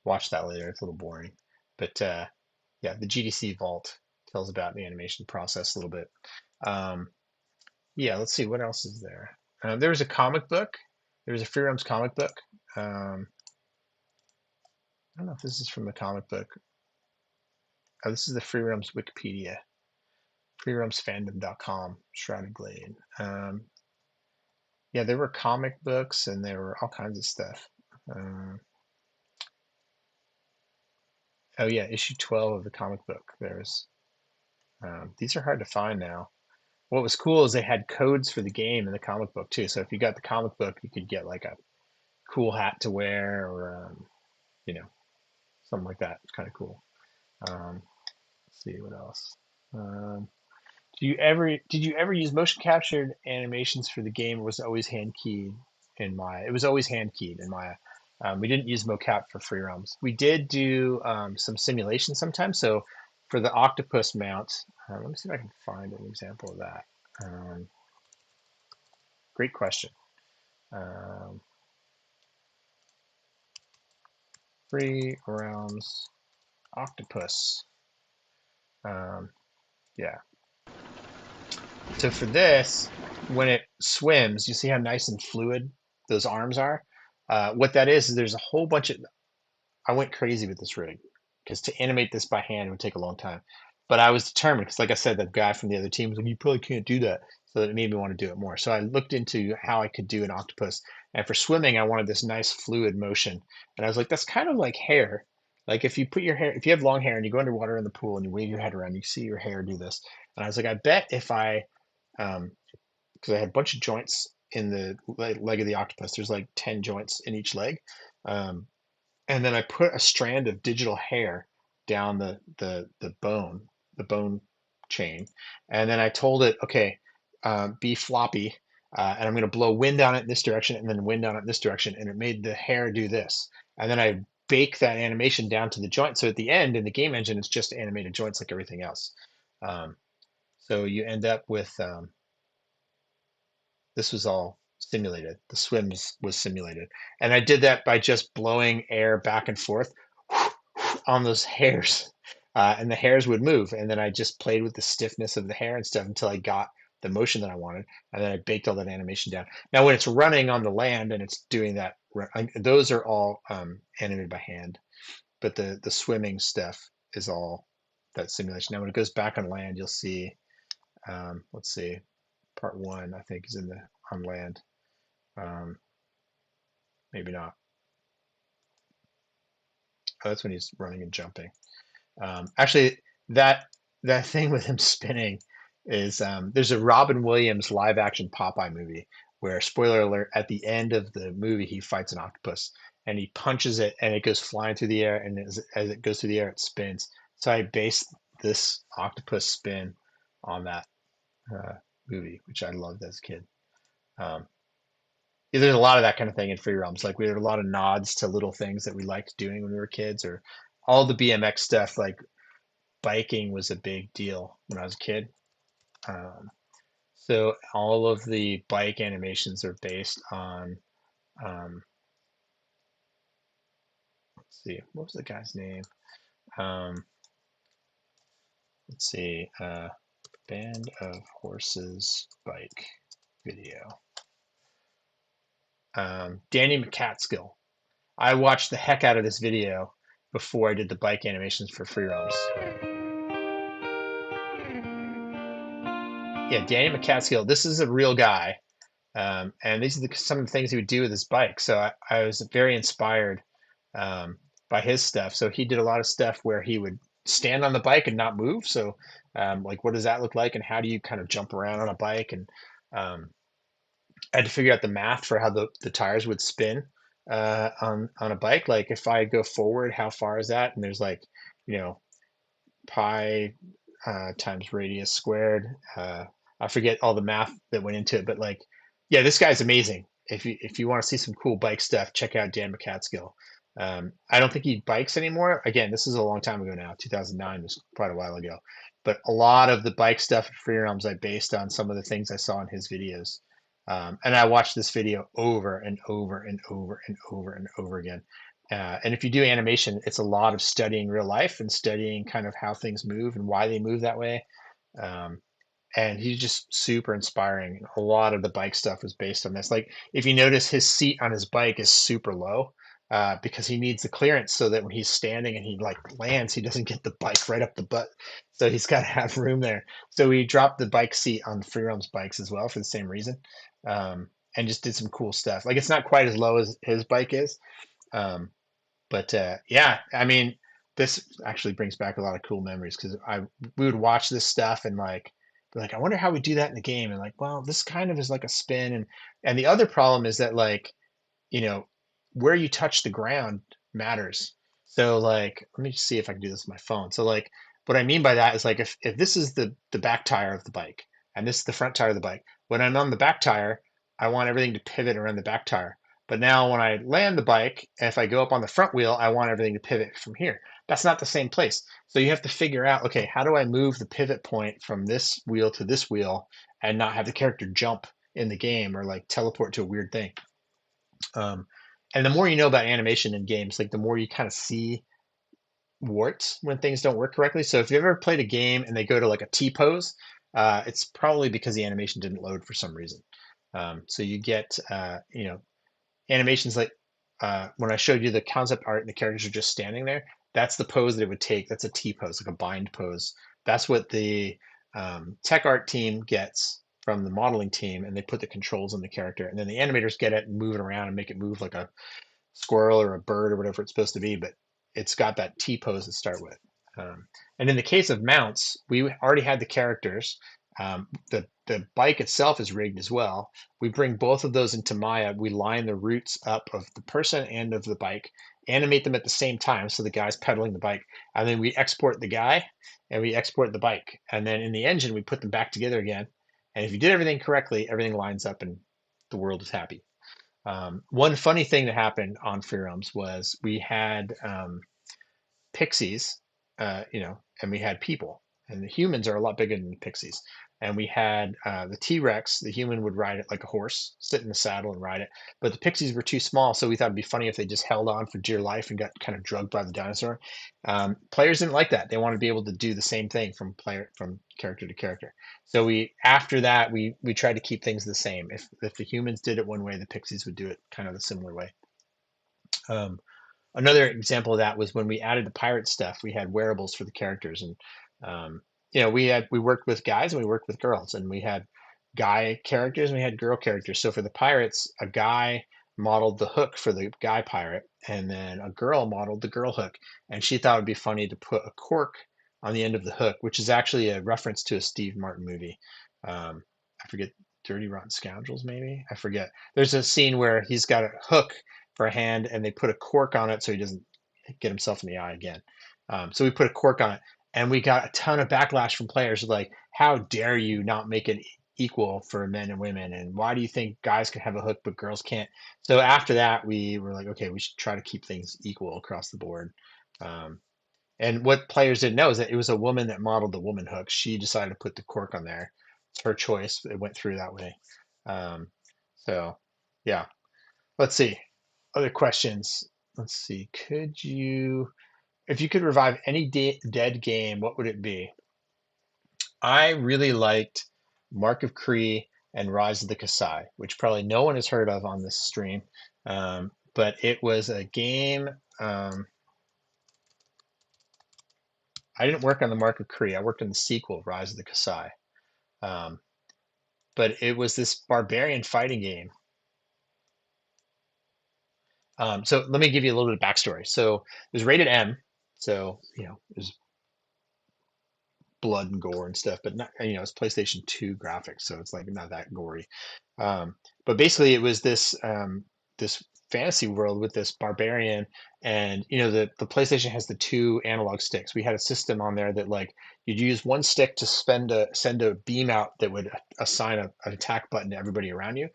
watch that later. It's a little boring. But yeah, the GDC vault tells about the animation process a little bit. Um, yeah, let's see what else is there. There was a comic book. There was a free roams comic book. I don't know if this is from the comic book. Oh, this is the free roams Wikipedia. freeroamsfandom.com, Shrouded Glade. Yeah, there were comic books and there were all kinds of stuff. Um, oh yeah, issue 12 of the comic book. There's these are hard to find now. What was cool is they had codes for the game in the comic book too. So if you got the comic book, you could get like a cool hat to wear, or you know, something like that. It's kind of cool. Let's see what else. Um, did you ever use motion captured animations for the game, or was it always hand keyed in Maya? It was always hand keyed in Maya. We didn't use mocap for free roams. We did do some simulation sometimes. So for the octopus mount, let me see if I can find an example of that. Um, Great question. Um, Free roams octopus. Um, yeah. So for this, when it swims, you see how nice and fluid those arms are. What that is there's a whole bunch of. I went crazy with this rig because to animate this by hand would take a long time. But I was determined because, like I said, that guy from the other team was like, "You probably can't do that." So it made me want to do it more. So I looked into how I could do an octopus. And for swimming, I wanted this nice fluid motion. And I was like, that's kind of like hair. Like if you put your hair, if you have long hair and you go underwater in the pool and you wave your head around, you see your hair do this. And I was like, I bet if I um, because I had a bunch of joints in the leg of the octopus. There's like 10 joints in each leg. Um, and then I put a strand of digital hair down the bone chain. And then I told it, okay, be floppy. And I'm going to blow wind on it in this direction and then wind on it in this direction. And it made the hair do this. And then I bake that animation down to the joint. So at the end in the game engine, it's just animated joints like everything else. Um, so you end up with this was all simulated. The swims was simulated. And I did that by just blowing air back and forth on those hairs. And the hairs would move. And then I just played with the stiffness of the hair and stuff until I got the motion that I wanted. And then I baked all that animation down. Now, when it's running on the land and it's doing that, those are all animated by hand. But the swimming stuff is all that simulation. Now, when it goes back on land, you'll see, let's see, part one, I think, is in the on land. Um, Maybe not. Oh, that's when he's running and jumping. Actually, that that thing with him spinning is there's a Robin Williams live action Popeye movie where, spoiler alert, at the end of the movie he fights an octopus and he punches it and it goes flying through the air, and as it goes through the air it spins. So I based this octopus spin on that uh, movie, which I loved as a kid. Um, yeah, there's a lot of that kind of thing in free roams. Like we had a lot of nods to little things that we liked doing when we were kids, or all the BMX stuff. Like biking was a big deal when I was a kid. Um, so all of the bike animations are based on. Um, let's see, what was the guy's name? Um, let's see, Band of Horses bike video. Danny McCatskill. I watched the heck out of this video before I did the bike animations for free roams. Yeah, Danny McCatskill. This is a real guy, and these are some of the things he would do with his bike. So I was very inspired by his stuff. So he did a lot of stuff where he would stand on the bike and not move. So like, what does that look like, and how do you kind of jump around on a bike? And I had to figure out the math for how the tires would spin on a bike. Like if I go forward, how far is that? And there's like, you know, pi times radius squared. I forget all the math that went into it, but like, yeah, this guy's amazing. If you want to see some cool bike stuff, check out Dan McCatskill. I don't think he bikes anymore. Again, this is a long time ago now. 2009 was quite a while ago, but a lot of the bike stuff at Free Realms I based on some of the things I saw in his videos. And I watched this video over and over and over and over and over again. And if you do animation, it's a lot of studying real life and studying kind of how things move and why they move that way. Um, and he's just super inspiring. A lot of the bike stuff was based on this. Like if you notice, his seat on his bike is super low because he needs the clearance so that when he's standing and he like lands, he doesn't get the bike right up the butt. So he's got to have room there. So we dropped the bike seat on free roams bikes as well for the same reason, and just did some cool stuff. Like it's not quite as low as his bike is, um, but yeah, I mean, this actually brings back a lot of cool memories because I we would watch this stuff and like be like, I wonder how we do that in the game, and like, well, this kind of is like a spin, and the other problem is that like, you know, where you touch the ground matters. So like, let me just see if I can do this with my phone. So like, what I mean by that is like if this is the back tire of the bike and this is the front tire of the bike, when I'm on the back tire, I want everything to pivot around the back tire. But now when I land the bike, if I go up on the front wheel, I want everything to pivot from here. That's not the same place. So you have to figure out, okay, how do I move the pivot point from this wheel to this wheel and not have the character jump in the game or like teleport to a weird thing. Um, and the more you know about animation in games, like the more you kind of see warts when things don't work correctly. So if you've ever played a game and they go to like a T pose, it's probably because the animation didn't load for some reason. So you get, animations like when I showed you the concept art and the characters are just standing there, that's the pose that it would take. That's a T pose, like a bind pose. That's what the tech art team gets from the modeling team, and they put the controls on the character, and then the animators get it and move it around and make it move like a squirrel or a bird or whatever it's supposed to be, but it's got that T pose to start with. And in the case of mounts, we already had the characters. The bike itself is rigged as well. We bring both of those into Maya. We line the roots up of the person and of the bike, animate them at the same time. So the guy's pedaling the bike, and then we export the guy and we export the bike. And then in the engine, we put them back together again. And if you did everything correctly, everything lines up and the world is happy. One funny thing that happened on Free Roams was we had pixies, and we had people. And the humans are a lot bigger than the pixies. And we had the T-Rex, the human would ride it like a horse, sit in the saddle and ride it. But the pixies were too small, so we thought it'd be funny if they just held on for dear life and got kind of drugged by the dinosaur. Players didn't like that. They wanted to be able to do the same thing from character to character. So after that we tried to keep things the same. If the humans did it one way, the pixies would do it kind of a similar way. Um, Another example of that was when we added the pirate stuff. We had wearables for the characters, and we worked with guys and we worked with girls, and we had guy characters and we had girl characters. So for the pirates, a guy modeled the hook for the guy pirate, and then a girl modeled the girl hook. And she thought it'd be funny to put a cork on the end of the hook, which is actually a reference to a Steve Martin movie. I forget, Dirty Rotten Scoundrels, maybe? I forget. There's a scene where he's got a hook for a hand and they put a cork on it so he doesn't get himself in the eye again. So we put a cork on it, and we got a ton of backlash from players like, how dare you not make it equal for men and women, and why do you think guys can have a hook but girls can't? So after that we were like, okay, we should try to keep things equal across the board. And what players didn't know is that it was a woman that modeled the woman hook. She decided to put the cork on there. It's her choice. It went through that way. So yeah, let's see. Other questions. Let's see. If you could revive any dead game, what would it be? I really liked Mark of Cree and Rise of the Kasai, which probably no one has heard of on this stream. But it was a game. I didn't work on the Mark of Cree. I worked on the sequel, Rise of the Kasai. But it was this barbarian fighting game. So let me give you a little bit of backstory. So it was rated M, so there's blood and gore and stuff, but not, it's PlayStation 2 graphics, so it's like not that gory. But basically, it was this fantasy world with this barbarian, and the PlayStation has the two analog sticks. We had a system on there that like you'd use one stick to send a beam out that would assign an attack button to everybody around you.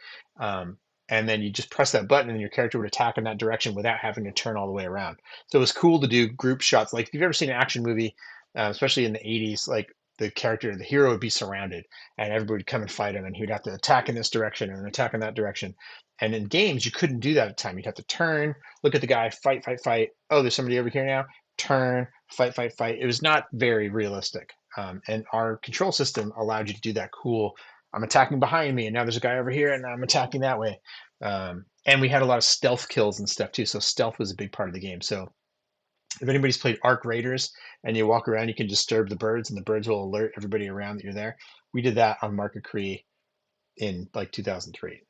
And then you just press that button and your character would attack in that direction without having to turn all the way around. So it was cool to do group shots. Like if you've ever seen an action movie, especially in the 80s, like the hero would be surrounded and everybody would come and fight him, and he would have to attack in this direction and attack in that direction. And in games, you couldn't do that at the time. You'd have to turn, look at the guy, fight, fight, fight. Oh, there's somebody over here now. Turn, fight, fight, fight. It was not very realistic. And our control system allowed you to do that cool. I'm attacking behind me, and now there's a guy over here, and I'm attacking that way. And we had a lot of stealth kills and stuff too. So stealth was a big part of the game. So if anybody's played Arc Raiders and you walk around, you can disturb the birds, and the birds will alert everybody around that you're there. We did that on Mark of Cree in like 2003.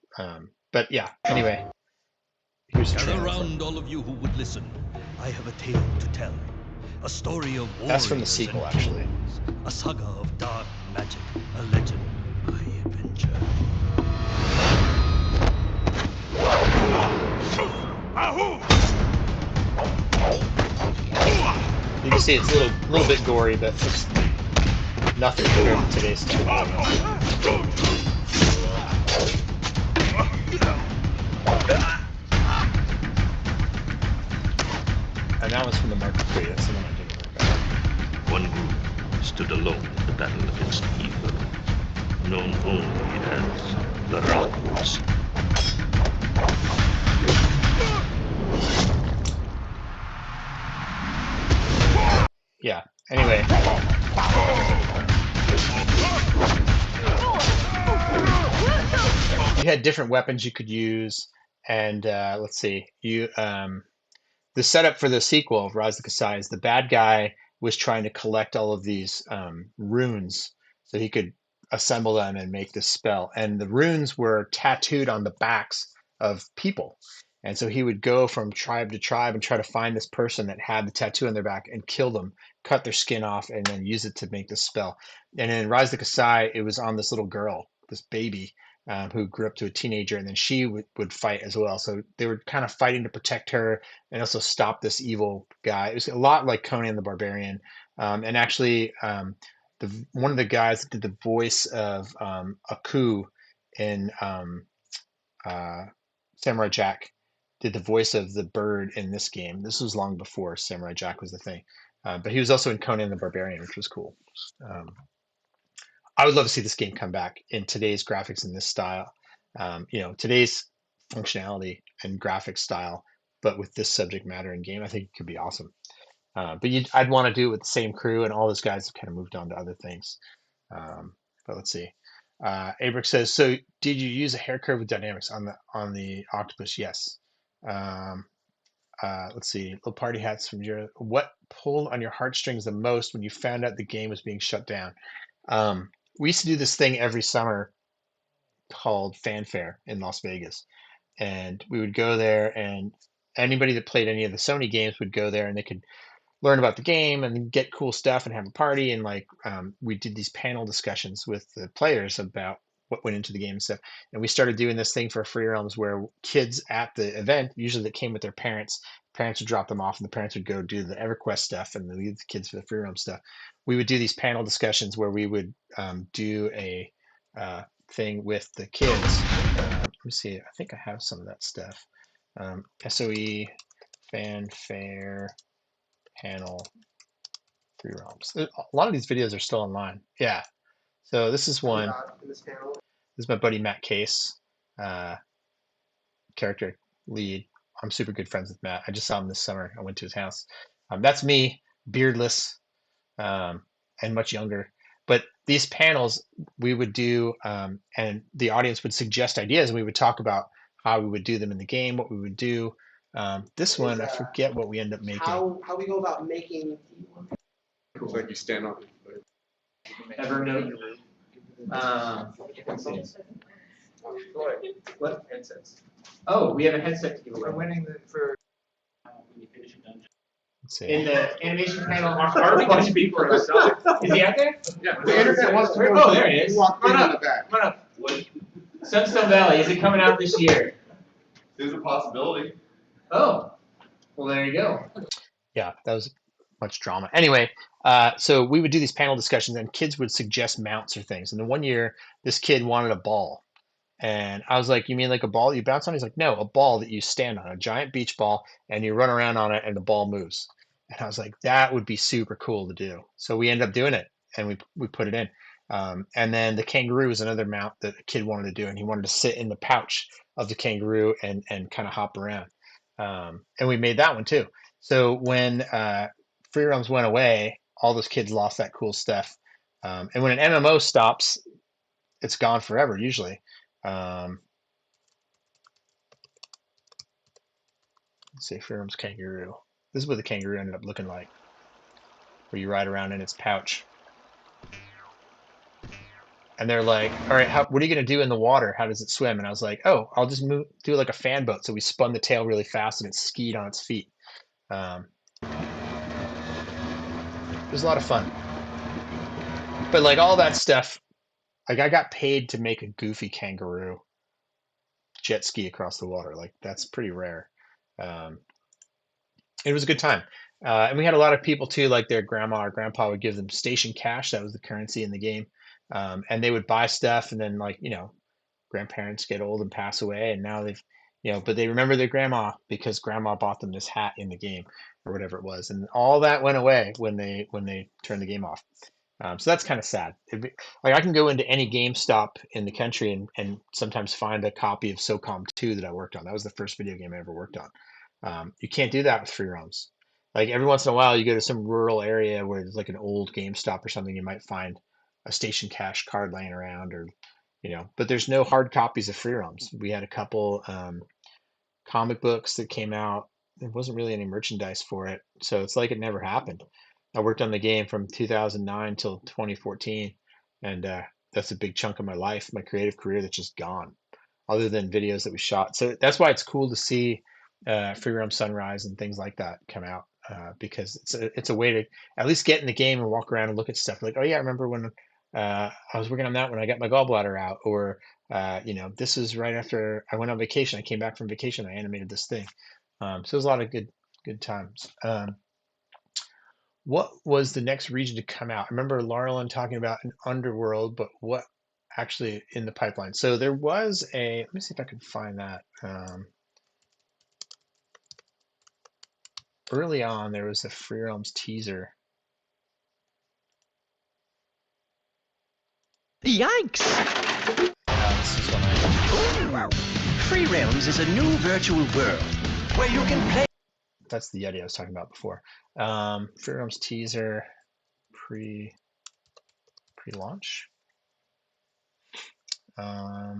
But yeah, anyway, here's the Gather round, all of you who would listen. I have a tale to tell. A story of warriors. That's from the sequel, and actually. kings. A saga of dark magic. A legend of high adventure. You can see it's a little bit gory, but it's nothing compared to today's stuff. And that was from the Mark III. That's the one I didn't work out. One group stood alone in the battle against evil, known only as the Rockwards. Yeah. Anyway. You had different weapons you could use, and let's see. The setup for the sequel of Rise of the Kasai is the bad guy was trying to collect all of these runes so he could assemble them and make this spell. And the runes were tattooed on the backs of people. And so he would go from tribe to tribe and try to find this person that had the tattoo on their back and kill them, cut their skin off, and then use it to make this spell. And in Rise of the Kasai, it was on this little girl, this baby, who grew up to a teenager, and then she would fight as well. So they were kind of fighting to protect her and also stop this evil guy. It was a lot like Conan the Barbarian. And actually, one of the guys that did the voice of Aku in Samurai Jack did the voice of the bird in this game. This was long before Samurai Jack was the thing. But he was also in Conan the Barbarian, which was cool. I would love to see this game come back in today's graphics in this style. Today's functionality and graphic style, but with this subject matter in game, I think it could be awesome. But I'd want to do it with the same crew, and all those guys have kind of moved on to other things. But let's see. Abrick says, "So did you use a hair curve with dynamics on the octopus?" Yes. Let's see. Little party hats from your. What pulled on your heartstrings the most when you found out the game was being shut down? We used to do this thing every summer called Fanfare in Las Vegas, and we would go there, and anybody that played any of the Sony games would go there, and they could learn about the game and get cool stuff and have a party. And we did these panel discussions with the players about what went into the game and stuff. And we started doing this thing for Free Realms where kids at the event, usually that came with their parents would drop them off, and the parents would go do the EverQuest stuff and leave the kids for the Free Realm stuff. We would do these panel discussions where we would do a thing with the kids. Let me see. I think I have some of that stuff. SOE Fanfare panel Free Realms. A lot of these videos are still online. Yeah. So this is one. This is my buddy Matt Case, character lead. I'm super good friends with Matt. I just saw him this summer. I went to his house. That's me, beardless, and much younger. But these panels we would do, and the audience would suggest ideas, and we would talk about how we would do them in the game, what we would do. This one, I forget what we end up making. How we go about making. It's like you stand on. Evernote. What headsets? Oh, we have a headset to give away. We're winning for. In the animation panel, our bunch of people are outside. Is he out there? Yeah, The internet wants to. Oh, there he is. Come on up. Come on up. Sunstone Valley, is it coming out this year? There's a possibility. Oh, well, there you go. Yeah, that was much drama. Anyway, so we would do these panel discussions, and kids would suggest mounts or things. And then one year, this kid wanted a ball. And I was like, "You mean like a ball that you bounce on?" He's like, "No, a ball that you stand on, a giant beach ball, and you run around on it, and the ball moves." And I was like, "That would be super cool to do." So we ended up doing it, and we put it in. And then the kangaroo was another mount that a kid wanted to do, and he wanted to sit in the pouch of the kangaroo and kind of hop around. And we made that one too. So when Free Realms went away, all those kids lost that cool stuff. And when an MMO stops, it's gone forever usually. Let's see, Free Realms kangaroo. This is what the kangaroo ended up looking like, where you ride around in its pouch. And they're like, "All right, what are you going to do in the water? How does it swim?" And I was like, "Oh, I'll just do it like a fan boat." So we spun the tail really fast, and it skied on its feet. It was a lot of fun. But like all that stuff, like I got paid to make a goofy kangaroo jet ski across the water. Like that's pretty rare. It was a good time. And we had a lot of people too, like their grandma or grandpa would give them station cash. That was the currency in the game. And they would buy stuff, and then like, grandparents get old and pass away, and now they've, but they remember their grandma because grandma bought them this hat in the game or whatever it was, and all that went away when they turned the game off. So that's kind of sad. Like I can go into any GameStop in the country and sometimes find a copy of SOCOM 2 that I worked on. That was the first video game I ever worked on. You can't do that with free roams. Like every once in a while, you go to some rural area where there's like an old GameStop or something, you might find a station cash card laying around, or but there's no hard copies of free roams. We had a couple comic books that came out. There wasn't really any merchandise for it, so it's like it never happened. I worked on the game from 2009 till 2014, and that's a big chunk of my life, my creative career that's just gone, other than videos that we shot. So that's why it's cool to see Free Roam Sunrise and things like that come out, because it's a way to at least get in the game and walk around and look at stuff like, oh yeah, I remember when I was working on that when I got my gallbladder out, or this is right after I went on vacation. I came back from vacation. I animated this thing. So there's a lot of good times. What was the next region to come out? I remember Laurelyn talking about an underworld, but what actually in the pipeline? So there was let me see if I can find that. Early on, there was a Free Realms teaser. Yikes! This is when Free Realms is a new virtual world where you can play. That's the Yeti I was talking about before. Free Realms teaser pre-launch. I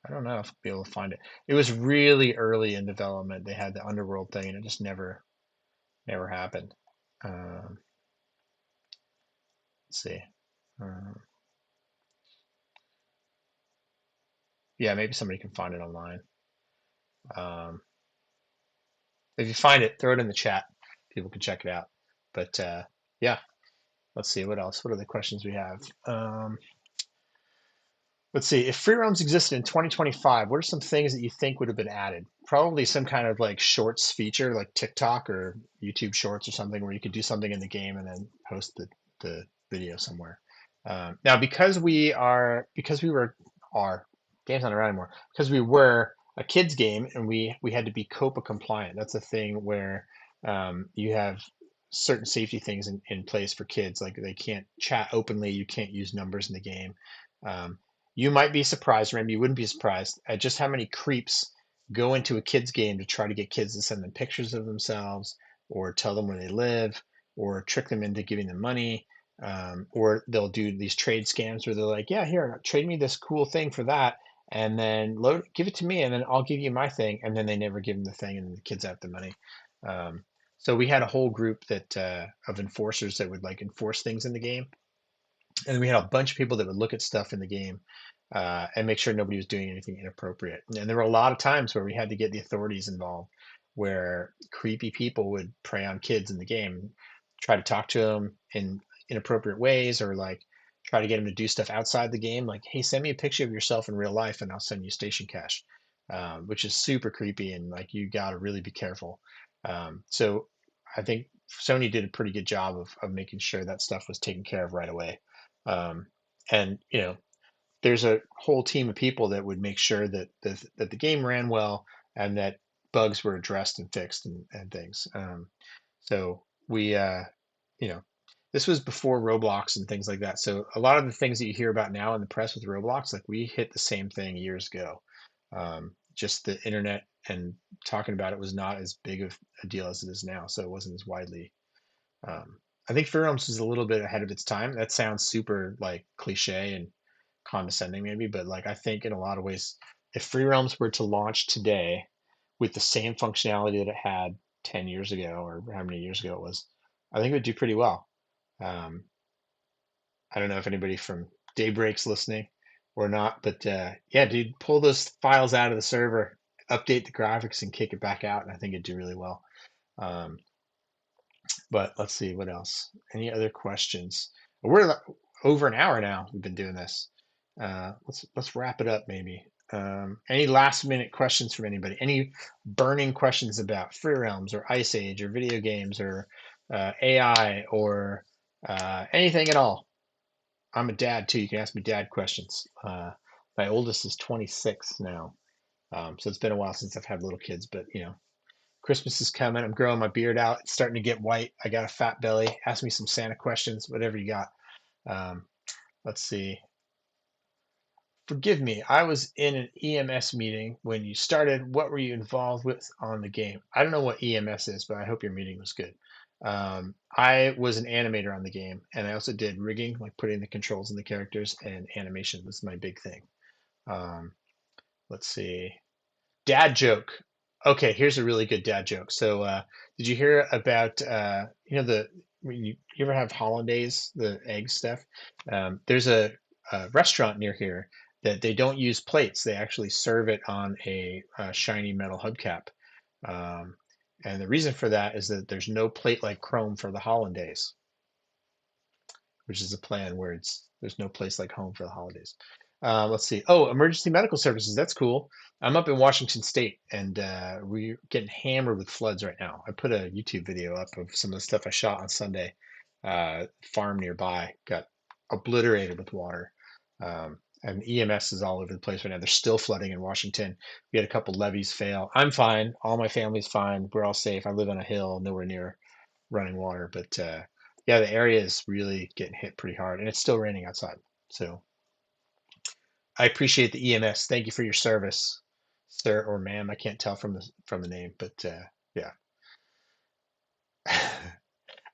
don't know if I'll be able to find it. It was really early in development. They had the underworld thing, and it just never happened. Let's see. Yeah, maybe somebody can find it online. If you find it, throw it in the chat. People can check it out. But yeah, let's see what else. What are the questions we have? Let's see. If free roams existed in 2025, what are some things that you think would have been added? Probably some kind of like shorts feature, like TikTok or YouTube Shorts or something, where you could do something in the game and then post the video somewhere. Now, because we were game's not around anymore, because we were a kids game and we had to be COPA compliant. That's a thing where you have certain safety things in place for kids, like they can't chat openly, you can't use numbers in the game. You might be surprised, or maybe you wouldn't be surprised at just how many creeps go into a kids game to try to get kids to send them pictures of themselves, or tell them where they live, or trick them into giving them money. Or they'll do these trade scams where they're like, yeah, here, trade me this cool thing for that, and then give it to me, and then I'll give you my thing, and then they never give them the thing, and the kids have the money. So we had a whole group that of enforcers that would like enforce things in the game, and we had a bunch of people that would look at stuff in the game and make sure nobody was doing anything inappropriate. And there were a lot of times where we had to get the authorities involved, where creepy people would prey on kids in the game, try to talk to them in inappropriate ways, or like try to get them to do stuff outside the game, like, hey, send me a picture of yourself in real life and I'll send you station cash, which is super creepy, and like you got to really be careful. So I think Sony did a pretty good job of making sure that stuff was taken care of right away. And there's a whole team of people that would make sure that the game ran well and that bugs were addressed and fixed and things. So we, this was before Roblox and things like that. So a lot of the things that you hear about now in the press with Roblox, like we hit the same thing years ago. Just the internet and talking about it was not as big of a deal as it is now. So it wasn't as widely. I think Free Roams is a little bit ahead of its time. That sounds super like cliche and condescending maybe, but like I think in a lot of ways, if Free Realms were to launch today with the same functionality that it had 10 years ago, or how many years ago it was, I think it would do pretty well. I don't know if anybody from Daybreak's listening or not, but yeah, dude, pull those files out of the server, update the graphics, and kick it back out, and I think it'd do really well. But let's see what else. Any other questions? We're over an hour now. We've been doing this. Let's wrap it up maybe. Any last minute questions from anybody? Any burning questions about Free Realms or Ice Age or video games or AI or anything at all? I'm a dad too. You can ask me dad questions. My oldest is 26 now, so it's been a while since I've had little kids. But Christmas is coming. I'm growing my beard out. It's starting to get white. I got a fat belly. Ask me some Santa questions, whatever you got. Let's see. Forgive me, I was in an EMS meeting when you started. What were you involved with on the game? I don't know what EMS is, but I hope your meeting was good. I was an animator on the game, and I also did rigging, like putting the controls in the characters, and animation was my big thing. Let's see. Dad joke. Okay, here's a really good dad joke. So, did you hear about when you ever have hollandaise, the egg stuff? There's a restaurant near here that they don't use plates. They actually serve it on a shiny metal hubcap. Um, and the reason for that is that there's no plate like chrome for the hollandaise, which is a plan where there's no place like home for the holidays. Let's see. Oh, emergency medical services. That's cool. I'm up in Washington State, and we're getting hammered with floods right now. I put a YouTube video up of some of the stuff I shot on Sunday. Farm nearby got obliterated with water. And EMS is all over the place right now. There's still flooding in Washington. We had a couple levees fail. I'm fine. All my family's fine. We're all safe. I live on a hill, nowhere near running water, but yeah, the area is really getting hit pretty hard, and it's still raining outside. So I appreciate the EMS. Thank you for your service, sir or ma'am. I can't tell from the name, but yeah.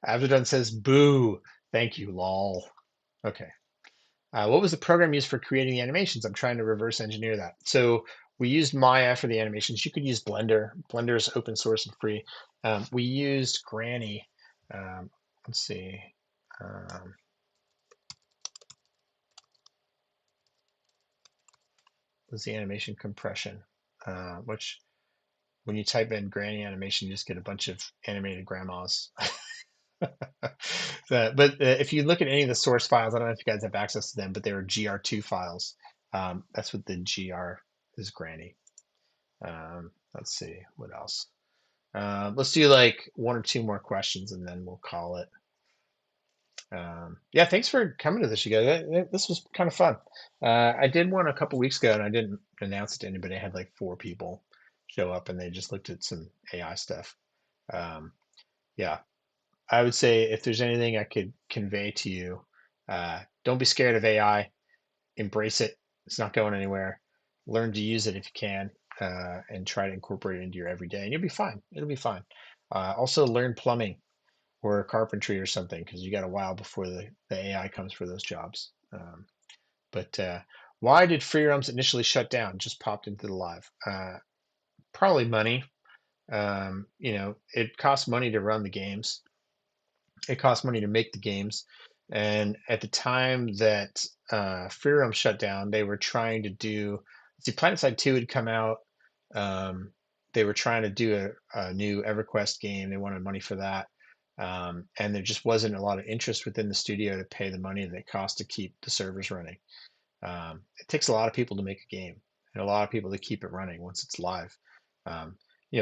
Abdon says, "Boo." Thank you, lol. Okay. What was the program used for creating the animations? I'm trying to reverse engineer that. So we used Maya for the animations. You could use Blender. Blender is open source and free. We used Granny. Let's see. Was the animation compression, which when you type in Granny animation, you just get a bunch of animated grandmas. But if you look at any of the source files, I don't know if you guys have access to them, but they were GR2 files. That's what the GR is, Granny. Let's see, what else? Let's do like one or two more questions and then we'll call it. Yeah, thanks for coming to this, you guys. This was kind of fun. I did one a couple weeks ago and I didn't announce it to anybody. I had like 4 people show up and they just looked at some AI stuff. Yeah, I would say if there's anything I could convey to you, don't be scared of AI. Embrace it. It's not going anywhere. Learn to use it if you can, and try to incorporate it into your everyday, and you'll be fine. It'll be fine. Also, learn plumbing or carpentry or something because you got a while before the AI comes for those jobs. But why did Free Roams initially shut down? Just popped into the live. Probably money. It costs money to run the games. It costs money to make the games. And at the time that Free Roam shut down, they were trying to do. See, PlanetSide 2 had come out. They were trying to do a new EverQuest game. They wanted money for that. And there just wasn't a lot of interest within the studio to pay the money that it costs to keep the servers running. It takes a lot of people to make a game and a lot of people to keep it running once it's live.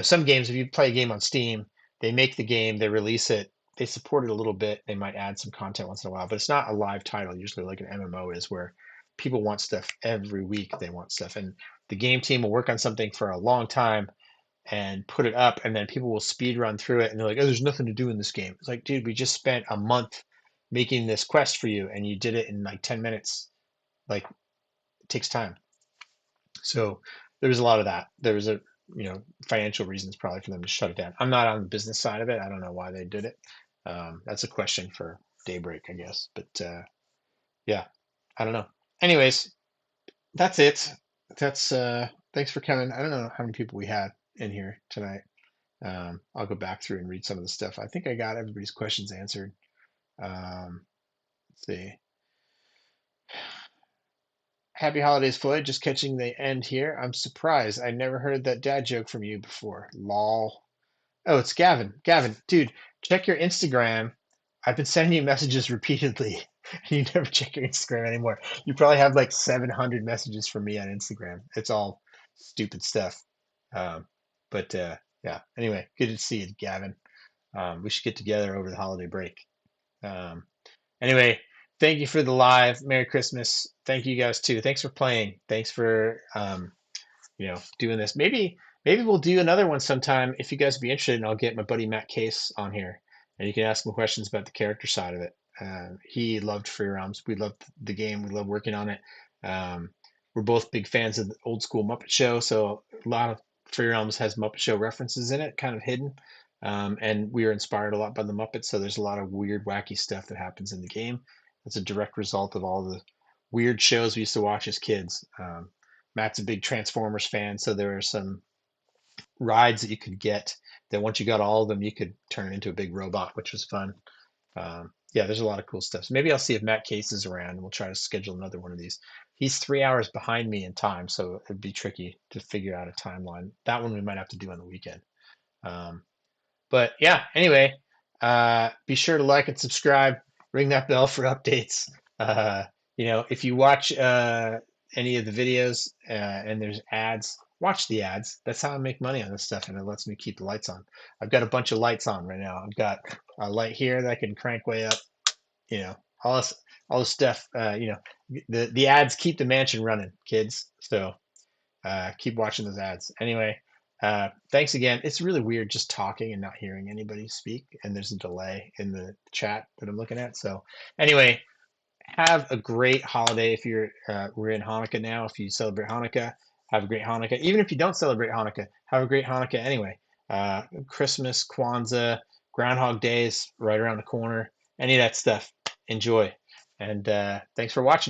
Some games, if you play a game on Steam, they make the game, they release it, they support it a little bit, they might add some content once in a while, but it's not a live title, usually like an MMO is, where people want stuff every week. They want stuff, and the game team will work on something for a long time and put it up, and then people will speed run through it and they're like, oh, there's nothing to do in this game. It's like, dude, we just spent a month making this quest for you and you did it in like 10 minutes. Like, it takes time. So there was a lot of that. There was financial reasons probably for them to shut it down. I'm not on the business side of it. I don't know why they did it. That's a question for Daybreak, I guess. But yeah, I don't know. Anyways, that's it. That's thanks for coming. I don't know how many people we had in here tonight. I'll go back through and read some of the stuff. I think I got everybody's questions answered. Let's see. Happy holidays, Floyd. Just catching the end here. I'm surprised. I never heard that dad joke from you before. Lol. Oh, it's Gavin. Gavin, dude, check your Instagram. I've been sending you messages repeatedly. You never check your Instagram anymore. You probably have like 700 messages from me on Instagram. It's all stupid stuff. Um, but yeah, anyway, good to see you, Gavin. We should get together over the holiday break. Um, anyway, thank you for the live. Merry Christmas. Thank you guys too. Thanks for playing. Thanks for doing this. Maybe we'll do another one sometime if you guys would be interested, and I'll get my buddy Matt Case on here, and you can ask him questions about the character side of it. He loved Free Realms. We loved the game. We love working on it. Um, we're both big fans of the old school Muppet Show, so a lot of Free Realms has Muppet Show references in it, kind of hidden. And we were inspired a lot by the Muppets, so there's a lot of weird, wacky stuff that happens in the game. It's a direct result of all the weird shows we used to watch as kids. Matt's a big Transformers fan, so there are some rides that you could get that once you got all of them, you could turn into a big robot, which was fun. Yeah, there's a lot of cool stuff. So maybe I'll see if Matt Case is around and we'll try to schedule another one of these. He's 3 hours behind me in time, so it'd be tricky to figure out a timeline. That one we might have to do on the weekend. But yeah, anyway, be sure to like and subscribe, ring that bell for updates. If you watch any of the videos and there's ads, watch the ads. That's how I make money on this stuff, and it lets me keep the lights on. I've got a bunch of lights on right now. I've got a light here that I can crank way up. All this stuff. The ads keep the mansion running, kids. So keep watching those ads. Anyway, thanks again. It's really weird just talking and not hearing anybody speak, and there's a delay in the chat that I'm looking at. So anyway, have a great holiday. If we're in Hanukkah now. If you celebrate Hanukkah, have a great Hanukkah. Even if you don't celebrate Hanukkah, have a great Hanukkah anyway. Christmas, Kwanzaa, Groundhog Day is right around the corner. Any of that stuff, enjoy. And thanks for watching.